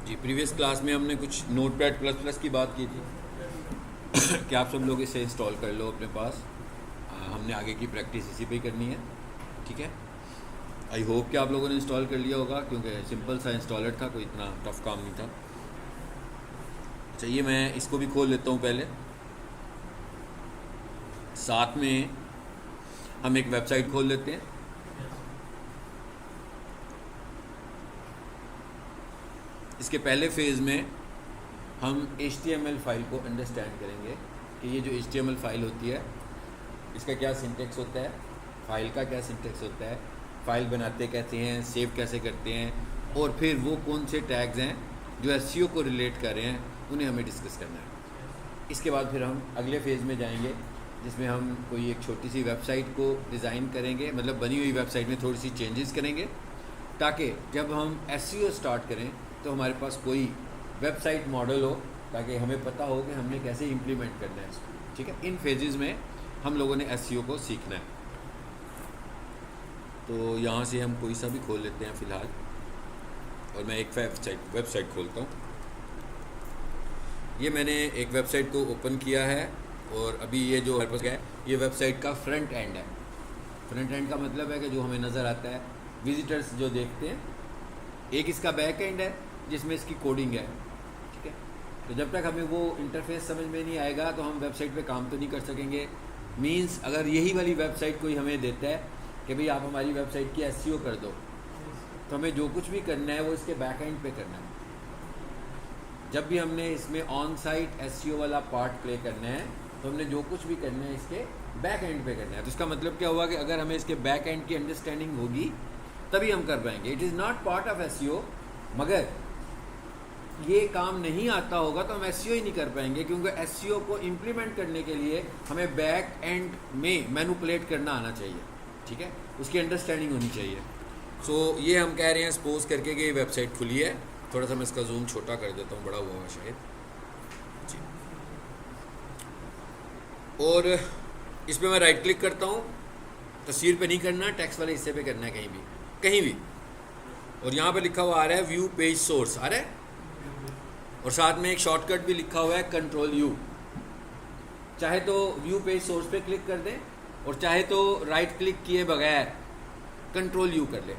जी, previous class में हमने कुछ नोटपैड प्लस प्लस की बात की थी कि आप सब लोग इसे इंस्टॉल कर लो अपने पास। हमने आगे की प्रैक्टिस इसी पे ही करनी है, ठीक है। आई होप कि आप लोगों ने इंस्टॉल कर लिया होगा, क्योंकि सिंपल सा इंस्टॉलर था, कोई इतना टफ काम नहीं था। चलिए मैं इसको भी खोल लेता हूँ पहले। साथ में हम एक वेबसाइट खोल लेते हैं। इसके पहले फेज़ में हम HTML फाइल को अंडरस्टैंड करेंगे कि ये जो HTML फाइल होती है इसका क्या सिंटेक्स होता है, फाइल का क्या सिंटेक्स होता है, फाइल बनाते कैसे हैं, सेव कैसे करते हैं, और फिर वो कौन से टैग्स हैं जो SEO को रिलेट कर रहे हैं, उन्हें हमें डिस्कस करना है। इसके बाद फिर हम अगले फेज़ में जाएंगे जिसमें हम कोई एक छोटी सी वेबसाइट को डिज़ाइन करेंगे, मतलब बनी हुई वेबसाइट में थोड़ी सी चेंजेस करेंगे, ताकि जब हम SEO स्टार्ट करें तो हमारे पास कोई वेबसाइट मॉडल हो, ताकि हमें पता हो कि हमने कैसे इम्प्लीमेंट करना है इसको, ठीक है। इन फेजेस में हम लोगों ने SEO को सीखना है। तो यहाँ से हम कोई सा भी खोल लेते हैं फ़िलहाल, और मैं एक वेबसाइट खोलता हूँ। ये मैंने एक वेबसाइट को ओपन किया है, और अभी ये जो हमारे पास है ये वेबसाइट का फ्रंट एंड है। फ्रंट एंड का मतलब है कि जो हमें नज़र आता है, विजिटर्स जो देखते हैं। एक इसका बैक एंड है जिसमें इसकी कोडिंग है, ठीक है। तो जब तक हमें वो इंटरफेस समझ में नहीं आएगा तो हम वेबसाइट पे काम तो नहीं कर सकेंगे। मींस अगर यही वाली वेबसाइट कोई हमें देता है कि भाई आप हमारी वेबसाइट की SEO कर दो, तो हमें जो कुछ भी करना है वो इसके बैक एंड पे करना है। जब भी हमने इसमें ऑन साइट SEO वाला पार्ट प्ले करना है तो हमने जो कुछ भी करना है इसके बैक एंड पे करना है। तो इसका मतलब क्या हुआ कि अगर हमें इसके बैक एंड की अंडरस्टैंडिंग होगी तभी हम कर पाएंगे। It is not part of SEO, मगर ये काम नहीं आता होगा तो हम SEO ही नहीं कर पाएंगे, क्योंकि SEO को इम्प्लीमेंट करने के लिए हमें बैक एंड में मैनिपुलेट करना आना चाहिए, ठीक है। उसकी अंडरस्टैंडिंग होनी चाहिए। सो ये हम कह रहे हैं सपोज करके कि ये वेबसाइट खुली है। थोड़ा सा मैं इसका जूम छोटा कर देता हूँ, बड़ा हुआ होगा शायद जी। और इस पर मैं राइट क्लिक करता हूँ, तस्वीर पे नहीं करना, टेक्स्ट वाले हिस्से पे करना है, कहीं भी। और यहाँ पे लिखा हुआ आ रहा है व्यू पेज सोर्स आ रहा है, और साथ में एक शॉर्टकट भी लिखा हुआ है Ctrl+U। चाहे तो व्यू पेज सोर्स पे क्लिक कर दें, और चाहे तो राइट क्लिक किए बगैर Ctrl+U कर लें।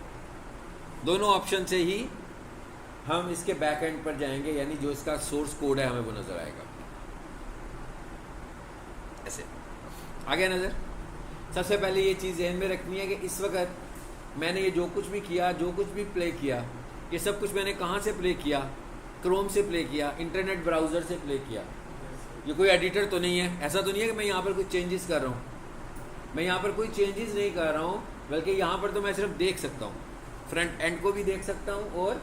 दोनों ऑप्शन से ही हम इसके बैक एंड पर जाएंगे, यानी जो इसका सोर्स कोड है हमें वो नज़र आएगा। ऐसे आ गया नज़र। सबसे पहले ये चीज़ ध्यान में रखनी है कि इस वक्त मैंने ये जो कुछ भी किया, जो कुछ भी प्ले किया, ये सब कुछ मैंने कहाँ से प्ले किया? क्रोम से प्ले किया, इंटरनेट ब्राउज़र से प्ले किया। ये कोई एडिटर तो नहीं है, ऐसा तो नहीं है कि मैं यहाँ पर कुछ चेंजेस कर रहा हूँ। मैं यहाँ पर कोई चेंजेस नहीं कर रहा हूँ, बल्कि यहाँ पर तो मैं सिर्फ देख सकता हूँ। फ्रंट एंड को भी देख सकता हूँ और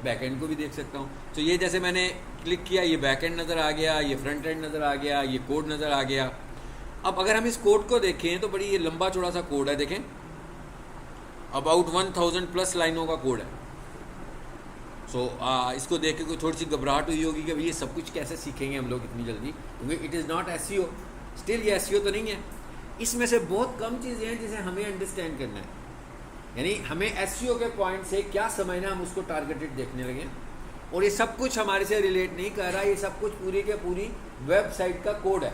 बैक एंड को भी देख सकता हूँ। तो ये जैसे मैंने क्लिक किया, ये बैक एंड नज़र आ गया, ये फ्रंट एंड नज़र आ गया, ये कोड नज़र आ गया। अब अगर हम इस कोड को देखें तो बड़ी ये लंबा चौड़ा सा कोड है, देखें, अबाउट 1000+ लाइनों का कोड है। सो इसको देख के कोई थोड़ी सी घबराहट हुई होगी कि भाई ये सब कुछ कैसे सीखेंगे हम लोग इतनी जल्दी, क्योंकि it is not SEO। Still ये SEO तो नहीं है। इसमें से बहुत कम चीज़ें हैं जिसे हमें अंडरस्टैंड करना है, यानी हमें SEO के पॉइंट से क्या समझना है, हम उसको टारगेटेड देखने लगे। और ये सब कुछ हमारे से रिलेट नहीं कर रहा, ये सब कुछ पूरी के पूरी वेबसाइट का कोड है,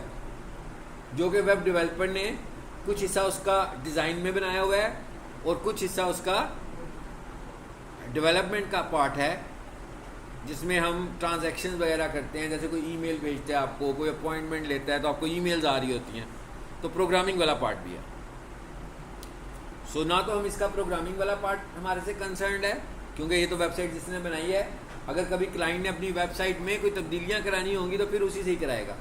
जो कि वेब डेवलपर ने कुछ हिस्सा उसका डिज़ाइन में बनाया हुआ है और कुछ हिस्सा उसका डेवलपमेंट का पार्ट है, जिसमें हम ट्रांजैक्शंस वगैरह करते हैं। जैसे कोई ईमेल भेजता है आपको, कोई अपॉइंटमेंट लेता है तो आपको ईमेल्स आ रही होती हैं, तो प्रोग्रामिंग वाला पार्ट भी है। सो ना तो हम इसका प्रोग्रामिंग वाला पार्ट हमारे से कंसर्न्ड है, क्योंकि ये तो वेबसाइट जिसने बनाई है। अगर कभी क्लाइंट ने अपनी वेबसाइट में कोई तब्दीलियाँ करानी होंगी तो फिर उसी से ही कराएगा।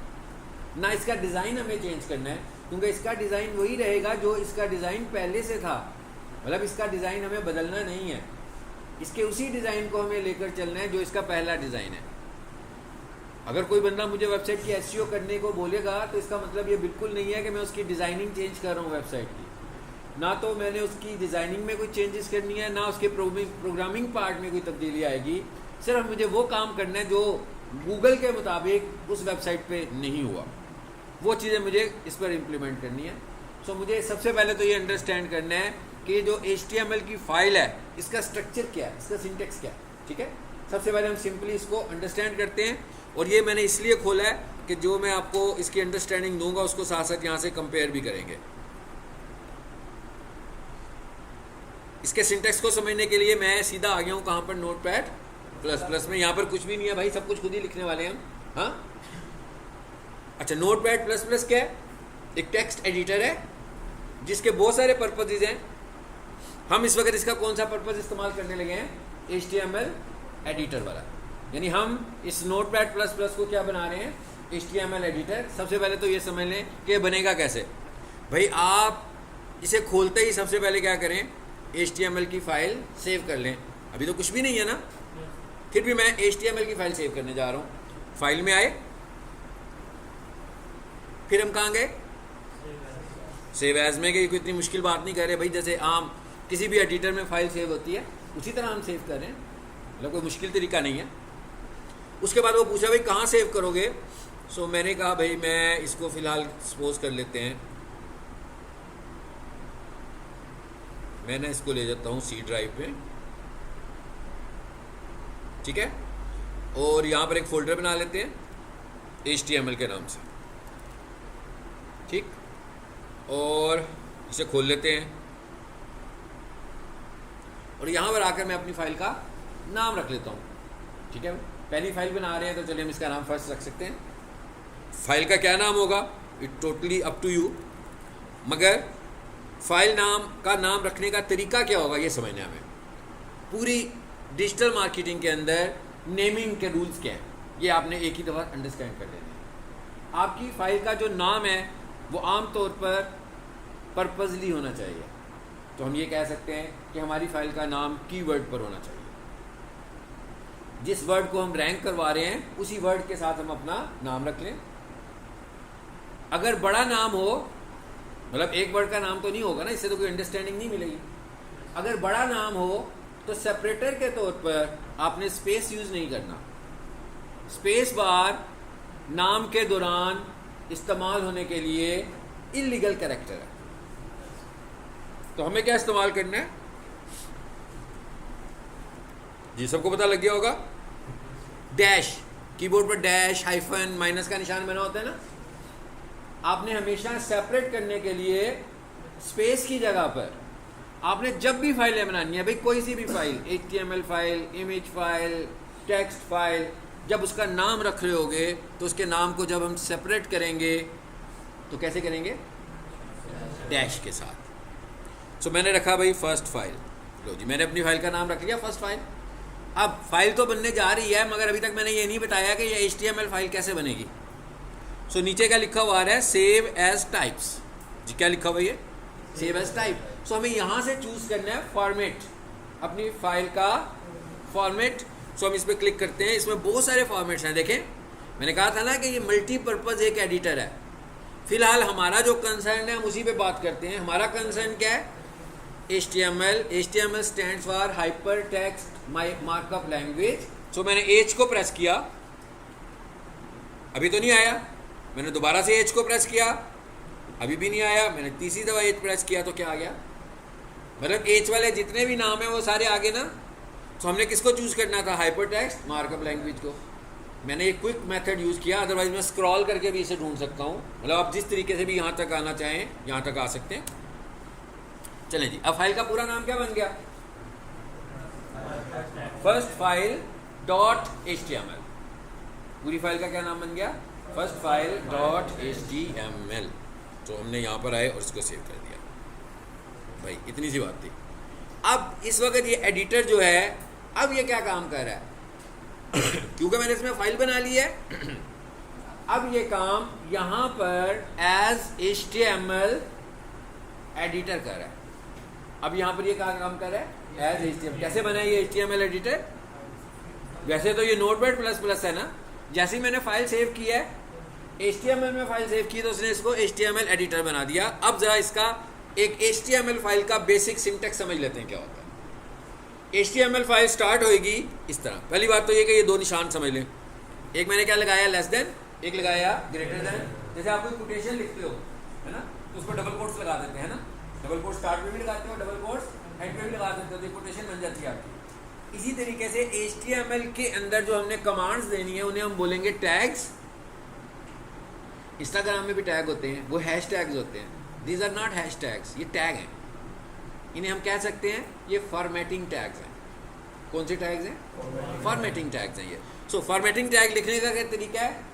ना इसका डिज़ाइन हमें चेंज करना है, क्योंकि इसका डिज़ाइन वही रहेगा जो इसका डिज़ाइन पहले से था। मतलब इसका डिज़ाइन हमें बदलना नहीं है, इसके उसी डिज़ाइन को हमें लेकर चलना है जो इसका पहला डिज़ाइन है। अगर कोई बंदा मुझे वेबसाइट की SEO करने को बोलेगा तो इसका मतलब ये बिल्कुल नहीं है कि मैं उसकी डिज़ाइनिंग चेंज कर रहा हूँ वेबसाइट की। ना तो मैंने उसकी डिज़ाइनिंग में कोई चेंजेस करनी है, ना उसके प्रोग्रामिंग पार्ट में कोई तब्दीली आएगी। सिर्फ मुझे वो काम करना है जो गूगल के मुताबिक उस वेबसाइट पे नहीं हुआ, वो चीज़ें मुझे इस पर इम्प्लीमेंट करनी है। सो मुझे सबसे पहले तो ये अंडरस्टैंड करना है कि जो HTML की फ़ाइल है इसका स्ट्रक्चर क्या है, इसका सिंटेक्स क्या है, ठीक है। सबसे पहले हम सिंपली इसको अंडरस्टैंड करते हैं, और ये मैंने इसलिए खोला है कि जो मैं आपको इसकी अंडरस्टैंडिंग दूंगा उसको साथ साथ यहाँ से कंपेयर भी करेंगे। इसके सिंटेक्स को समझने के लिए मैं सीधा आ गया हूँ कहाँ पर, नोटपैड प्लस प्लस में। यहाँ पर कुछ भी नहीं है भाई, सब कुछ खुद ही लिखने वाले हैं हम। हाँ अच्छा, नोटपैड प्लस प्लस क्या है? एक टेक्स्ट एडिटर है जिसके बहुत सारे पर्पजेज हैं। हम इस वक्त इसका कौन सा पर्पज इस्तेमाल करने लगे हैं? HTML एडिटर वाला। यानी हम इस नोटपैड प्लस प्लस को क्या बना रहे हैं? HTML editor. सबसे पहले तो ये समझ लें कि बनेगा कैसे। भाई आप इसे खोलते ही सबसे पहले क्या करें? HTML की फाइल सेव कर लें। अभी तो कुछ भी नहीं है ना, फिर भी मैं HTML की फाइल सेव करने जा रहा हूँ। फाइल में आए, फिर हम कहाँ गए? सेव एज में गए। कोई इतनी मुश्किल बात नहीं कर रहे भाई, जैसे आम किसी भी एडिटर में फाइल सेव होती है उसी तरह हम सेव कर रहे हैं, मतलब कोई मुश्किल तरीका नहीं है। उसके बाद वो पूछा भाई कहाँ सेव करोगे? सो मैंने कहा भाई मैं इसको फ़िलहाल सपोज कर लेते हैं, मैंने इसको ले जाता हूँ C ड्राइव पे, ठीक है। और यहाँ पर एक फ़ोल्डर बना लेते हैं HTML के नाम से, ठीक। और इसे खोल लेते हैं, और यहाँ पर आकर मैं अपनी फ़ाइल का नाम रख लेता हूँ, ठीक है। पहली फ़ाइल बना रहे हैं तो चलिए हम इसका नाम फर्स्ट रख सकते हैं। फ़ाइल का क्या नाम होगा? It totally up to you, मगर फ़ाइल नाम का नाम रखने का तरीका क्या होगा ये समझना है हमें। पूरी डिजिटल मार्केटिंग के अंदर नेमिंग के रूल्स क्या हैं ये आपने एक ही दफ़ा अंडरस्टैंड कर लेना है। आपकी फ़ाइल का जो नाम है वो आम तौर पर पर्पजली होना चाहिए। तो हम ये कह सकते हैं कि हमारी फ़ाइल का नाम कीवर्ड पर होना चाहिए। जिस वर्ड को हम रैंक करवा रहे हैं उसी वर्ड के साथ हम अपना नाम रख लें। अगर बड़ा नाम हो, मतलब एक वर्ड का नाम तो नहीं होगा ना, इससे तो कोई अंडरस्टैंडिंग नहीं मिलेगी। अगर बड़ा नाम हो तो सेपरेटर के तौर पर आपने स्पेस यूज़ नहीं करना। स्पेस बार नाम के दौरान इस्तेमाल होने के लिए इल्लीगल कैरेक्टर है। तो हमें क्या इस्तेमाल करना है जी? सबको पता लग गया होगा। डैश, कीबोर्ड पर डैश, हाइफन, माइनस का निशान बना होता है ना। आपने हमेशा सेपरेट करने के लिए स्पेस की जगह पर आपने जब भी फाइलें बनानी है, भाई कोई सी भी file, HTML file, image file, text file, जब उसका नाम रख रहे होगे तो उसके नाम को जब हम सेपरेट करेंगे तो कैसे करेंगे? डैश के साथ। सो मैंने रखा भाई फर्स्ट फाइल। लो जी, मैंने अपनी फाइल का नाम रख लिया फर्स्ट फाइल। अब फाइल तो बनने जा रही है, मगर अभी तक मैंने ये नहीं बताया कि ये HTML फाइल कैसे बनेगी। सो नीचे क्या लिखा हुआ है? Save as types. जी क्या लिखा हुआ है? Save as type. सो हमें यहाँ से चूज़ करना है फॉर्मेट, अपनी फाइल का फॉर्मेट। सो हम इस पर क्लिक करते हैं। इसमें बहुत सारे फॉर्मेट्स हैं। देखें, मैंने कहा था ना कि ये मल्टीपर्पज़ एक एडिटर है। फिलहाल हमारा जो कंसर्न है हम उसी पे बात करते हैं। हमारा कंसर्न क्या है? HTML। HTML stands for hyper text markup language. So मैंने H को प्रेस किया, अभी तो नहीं आया। मैंने दोबारा से H को प्रेस किया, अभी भी नहीं आया। मैंने तीसरी दफ़ा H प्रेस किया तो क्या आ गया? मतलब H वाले जितने भी नाम हैं वो सारे आगे ना। तो हमने किसको चूज़ करना था? हाइपर टेक्स्ट मार्कअप लैंग्वेज को। मैंने एक क्विक मेथड यूज़ किया, अदरवाइज मैं स्क्रॉल करके भी इसे ढूंढ सकता हूँ। मतलब आप जिस तरीके से भी यहाँ तक आना चाहें यहाँ तक आ सकते हैं। चलें जी, अब फाइल का पूरा नाम क्या बन गया? First file dot HTML। पूरी फाइल का क्या नाम बन गया? First file dot HTML। तो हमने यहाँ पर आए और इसको सेव कर दिया। भाई इतनी सी बात थी। अब इस वक्त ये एडिटर जो है, अब ये क्या काम कर रहा है? क्योंकि मैंने इसमें फाइल बना ली है, अब ये काम यहाँ पर एज HTML एडिटर कर रहा है। अब यहाँ पर ये क्या काम कर रहा है? As HTML। कैसे बना है ये HTML एडिटर? वैसे तो ये नोटपैड प्लस प्लस है ना। जैसे ही मैंने फाइल सेव की है, HTML में फाइल सेव की, तो उसने इसको HTML एडिटर बना दिया। अब ज़रा इसका एक HTML फाइल का बेसिक सिंटेक्स समझ लेते हैं क्या होता है। HTML फाइल स्टार्ट होएगी इस तरह। पहली बात तो ये कि ये दो निशान समझ लें। एक मैंने क्या लगाया? Less than. एक लगाया ग्रेटर देन। जैसे आप कोई कोटेशन लिखते हो है ना, तो उस पर डबल कोट्स लगा देते हैं ना। डबल कोट स्टार्ट में भी लगाते हो, डबल कोट्स एंड में भी लगा देते हो, तो कोटेशन बन जाती है आपकी। इसी तरीके से HTML के अंदर जो हमने कमांड्स देनी है उन्हें हम बोलेंगे टैग्स। इंस्टाग्राम में भी टैग होते हैं, वो हैश टैग्स होते हैं। These are not hash tags, ये टैग हैं। इन्हें हम कह सकते हैं ये फॉर्मेटिंग टैग्स हैं। कौन से टैग्स हैं? फॉर्मेटिंग टैग्स हैं ये। सो फॉर्मेटिंग टैग लिखने का क्या तरीका है?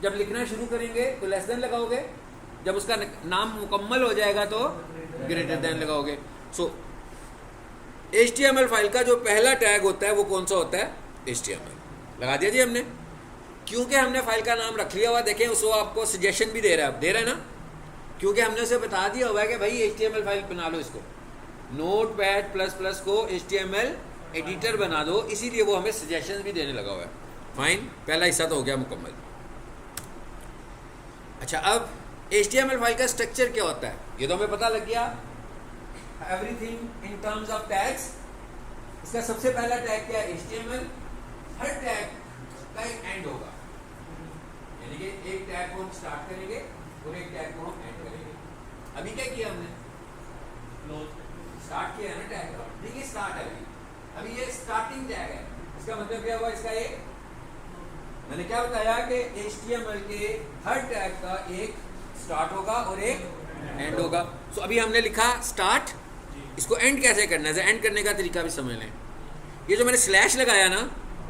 जब लिखना शुरू करेंगे तो लेस देन लगाओगे, जब उसका नाम मुकम्मल हो जाएगा तो ग्रेटर देन लगाओगे। सो HTML फाइल का जो पहला टैग होता है वो कौन सा होता है? HTML लगा दिया जी हमने। क्योंकि हमने फाइल का नाम रख लिया हुआ, देखें उसको आपको सजेशन भी दे रहा है, दे रहा है ना, क्योंकि हमने उसे बता दिया हुआ है कि भाई HTML फाइल बना लो, इसको Notepad++ को HTML एडिटर बना दो, इसीलिए वो हमें सजेशन भी देने लगा हुआ है। फाइन, पहला हिस्सा तो हो गया मुकम्मल। अच्छा, अब HTML फाइल का स्ट्रक्चर क्या होता है ये तो हमें पता लग गया। Everything in terms of tags. इसका सबसे पहला टैग क्या है? HTML। हर टैग का एक एंड होगा, यानी कि एक टैग को हम स्टार्ट करेंगे और एक टैग को हम एंड करेंगे। अभी क्या किया हमने? स्टार्ट किया है ना टैग का, देखिए स्टार्ट है अभी ये स्टार्टिंग टैग है। इसका मतलब क्या हुआ? इसका एक, मैंने क्या बताया कि HTML के हर टैग का एक स्टार्ट होगा और एक एंड होगा। सो अभी हमने लिखा स्टार्ट, इसको एंड कैसे करना है, एंड करने का तरीका भी समझ लें। ये जो मैंने स्लैश लगाया ना,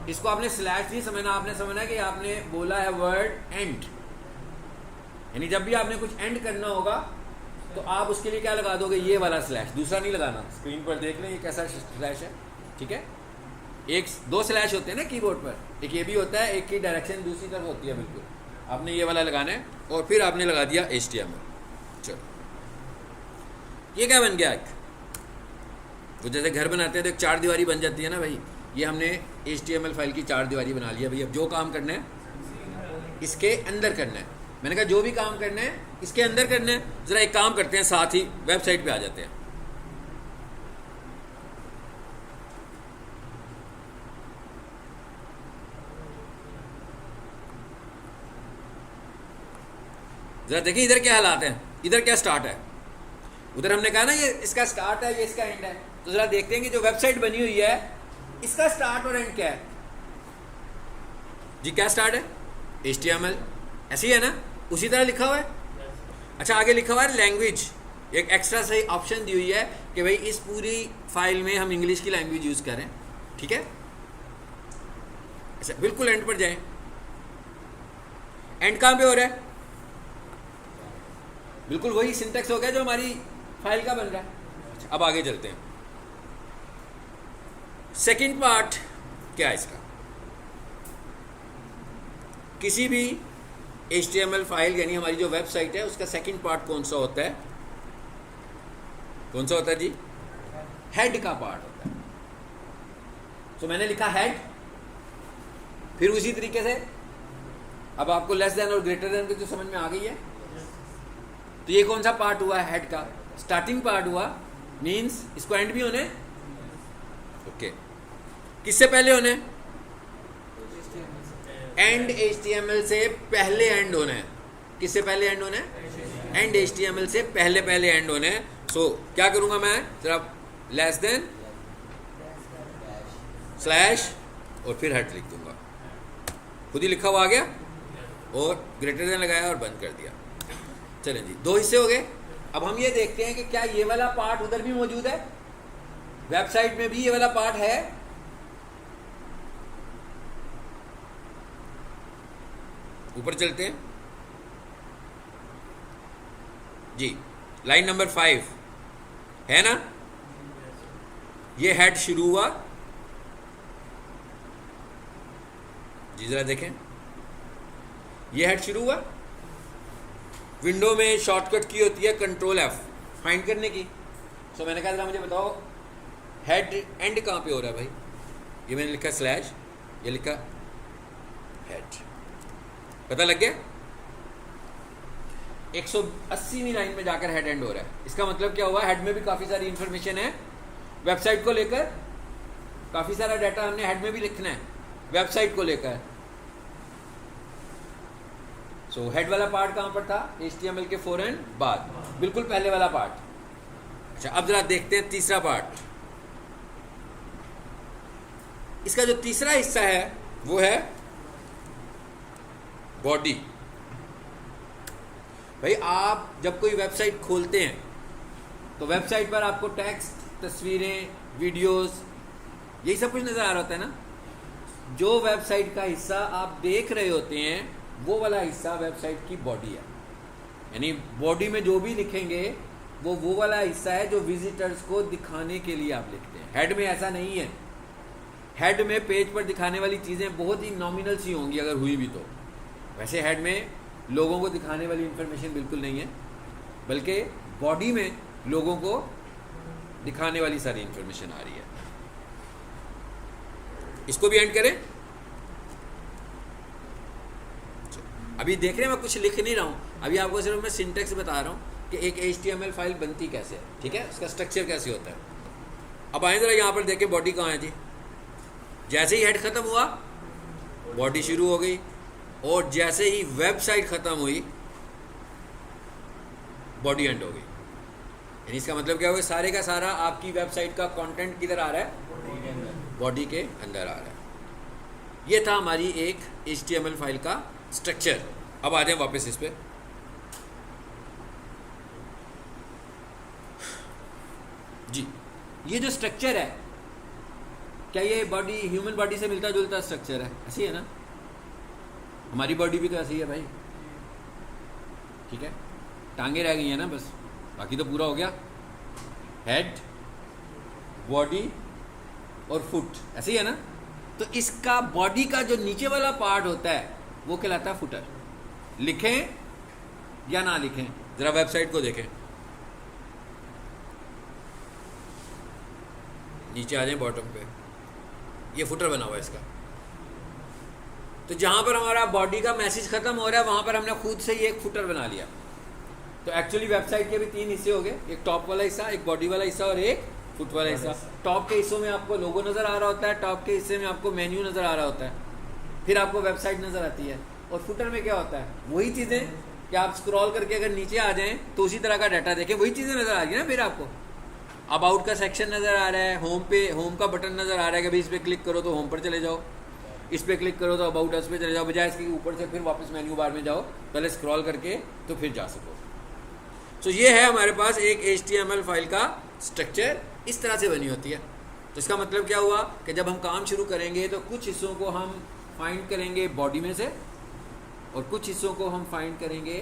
इसको आपने स्लैश नहीं समझना, आपने समझना कि आपने बोला है वर्ड एंड, यानी जब भी आपने कुछ एंड करना होगा तो आप उसके लिए क्या लगा दोगे? ये वाला स्लैश, दूसरा नहीं लगाना। स्क्रीन पर देख लें ये कैसा स्लैश है, ठीक है। एक दो स्लैश होते हैं ना कीबोर्ड पर, एक ये भी होता है, एक की डायरेक्शन दूसरी तरफ होती है बिल्कुल। आपने ये वाला लगाना है और फिर आपने लगा दिया HTML। चलो, ये क्या बन गया? वो जैसे घर बनाते हैं तो एक चार दीवारी बन जाती है ना भाई, ये हमने HTML फाइल की चार दीवारी बना लिया भाई। अब जो काम करना है इसके अंदर करना है। मैंने कहा जो भी काम करना है इसके अंदर करना है। ज़रा एक काम करते हैं, साथ ही वेबसाइट पे आ जाते हैं। ज़रा देखिए इधर क्या हालात हैं, इधर क्या स्टार्ट है। उधर हमने कहा ना ये इसका स्टार्ट है, ये इसका एंड है। तो ज़रा देखते हैं कि जो वेबसाइट बनी हुई है इसका स्टार्ट और एंड क्या है जी? क्या स्टार्ट है? HTML, ऐसे ही है ना, उसी तरह लिखा हुआ है। अच्छा, आगे लिखा हुआ है लैंग्वेज। एक एक्स्ट्रा सही ऑप्शन दी हुई है कि भाई इस पूरी फाइल में हम इंग्लिश की लैंग्वेज यूज़ करें, ठीक है। अच्छा, बिल्कुल एंड पर जाएं। एंड कहाँ पे हो रहा है? बिल्कुल वही सिंटेक्स हो गया जो हमारी फाइल का बन रहा है। अच्छा, अब आगे चलते हैं। सेकंड पार्ट क्या है इसका? किसी भी HTML फाइल यानी हमारी जो वेबसाइट है उसका सेकंड पार्ट कौन सा होता है? कौन सा होता है जी? हेड का पार्ट होता है। तो मैंने लिखा हेड, फिर उसी तरीके से अब आपको लेस देन और ग्रेटर देन की तो समझ में आ गई है। तो ये कौन सा पार्ट हुआ? हेड का स्टार्टिंग पार्ट हुआ, मीन्स इसको एंड भी होने। ओके, किससे पहले होने? एंड HTML से पहले एंड होना है। किससे पहले एंड होना है? एंड HTML से पहले पहले एंड होना है। सो क्या करूंगा मैं? जरा लेस देन स्लैश और फिर हेड लिख दूंगा। खुद ही लिखा हुआ आ गया और ग्रेटर देन लगाया और बंद कर दिया। चलें जी, दो हिस्से हो गए। अब हम ये देखते हैं कि क्या ये वाला पार्ट उधर भी मौजूद है, वेबसाइट में भी ये वाला पार्ट है। ऊपर चलते हैं जी, लाइन नंबर 5 है ना, ये हेड शुरू हुआ जी। जरा देखें, ये हेड शुरू हुआ। विंडो में शॉर्टकट की होती है Ctrl+F फाइंड करने की। सो मैंने कहा जरा मुझे बताओ हेड एंड कहाँ पे हो रहा है भाई? ये मैंने लिखा स्लैश, ये लिखा हेड। पता लग गया? 180वीं लाइन में जाकर हेड एंड हो रहा है। इसका मतलब क्या हुआ? हेड में भी काफ़ी सारी इंफॉर्मेशन है वेबसाइट को लेकर, काफ़ी सारा डाटा हमने हेड में भी लिखना है वेबसाइट को लेकर। सो हेड वाला पार्ट कहाँ पर था? HTML के फौरन बाद, बिल्कुल पहले वाला पार्ट। अच्छा, अब जरा देखते हैं तीसरा पार्ट। इसका जो तीसरा हिस्सा है वो है बॉडी। भाई आप जब कोई वेबसाइट खोलते हैं तो वेबसाइट पर आपको टेक्स्ट, तस्वीरें, वीडियोस, यही सब कुछ नजर आ रहा होता है ना। जो वेबसाइट का हिस्सा आप देख रहे होते हैं वो वाला हिस्सा वेबसाइट की बॉडी है। यानी बॉडी में जो भी लिखेंगे वो वाला हिस्सा है जो विजिटर्स को दिखाने के लिए आप लिखते हैं। हेड में ऐसा नहीं है। हेड में पेज पर दिखाने वाली चीज़ें बहुत ही नॉमिनल सी होंगी अगर हुई भी तो। वैसे हेड में लोगों को दिखाने वाली इंफॉर्मेशन बिल्कुल नहीं है, बल्कि बॉडी में लोगों को दिखाने वाली सारी इंफॉर्मेशन आ रही है। इसको भी एंड करें। अभी देख रहे हैं मैं कुछ लिख नहीं रहा हूं, अभी आपको सिर्फ मैं सिंटेक्स बता रहा हूं कि एक HTML फाइल बनती कैसे है, ठीक है, उसका स्ट्रक्चर कैसे होता है। अब आए जरा यहां पर देखें बॉडी कहाँ है जी। जैसे ही हेड खत्म हुआ बॉडी शुरू हो गई, और जैसे ही वेबसाइट खत्म हुई बॉडी एंड हो गई। यानी इसका मतलब क्या हुआ, सारे का सारा आपकी वेबसाइट का कंटेंट किधर आ रहा है, बॉडी के अंदर आ रहा है। ये था हमारी एक HTML फाइल का स्ट्रक्चर। अब आ जाए वापस इस पे। जी, ये जो स्ट्रक्चर है क्या ये बॉडी ह्यूमन बॉडी से मिलता जुलता स्ट्रक्चर है? ऐसी है ना, हमारी बॉडी भी तो ऐसी है भाई, ठीक है। टांगे रह गई है ना बस, बाकी तो पूरा हो गया। हेड, बॉडी और फुट, ऐसे ही है ना। तो इसका बॉडी का जो नीचे वाला पार्ट होता है वो कहलाता है फुटर। लिखें या ना लिखें, जरा वेबसाइट को देखें। नीचे आ जाए बॉटम पे, ये फुटर बना हुआ है इसका। तो जहां पर हमारा बॉडी का मैसेज खत्म हो रहा है वहां पर हमने खुद से ही एक फुटर बना लिया। तो एक्चुअली वेबसाइट के भी 3 हिस्से हो गए, एक टॉप वाला हिस्सा, एक बॉडी वाला हिस्सा और एक फुट वाला हिस्सा। टॉप के हिस्सों में आपको लोगो नजर आ रहा होता है, टॉप के हिस्से में आपको मेन्यू नजर आ रहा होता है, फिर आपको वेबसाइट नजर आती है। और फुटर में क्या होता है, वही चीजें कि आप स्क्रॉल करके अगर नीचे आ जाएं तो उसी तरह का डाटा देखें, वही चीजें नजर आ रही है ना। फिर आपको अबाउट का सेक्शन नजर आ रहा है, होम का बटन नजर आ रहा है कि भाई इस पर क्लिक करो तो होम पर चले जाओ, इस पर क्लिक करो तो अबाउट अस पे चले जाओ, बजाय इसके ऊपर से फिर वापस मेन्यू बार में जाओ, पहले स्क्रॉल करके तो फिर जा सको। तो ये है हमारे पास एक HTML फाइल का स्ट्रक्चर, इस तरह से बनी होती है। तो इसका मतलब क्या हुआ कि जब हम काम शुरू करेंगे तो कुछ हिस्सों को हम फाइंड करेंगे बॉडी में से और कुछ हिस्सों को हम फाइंड करेंगे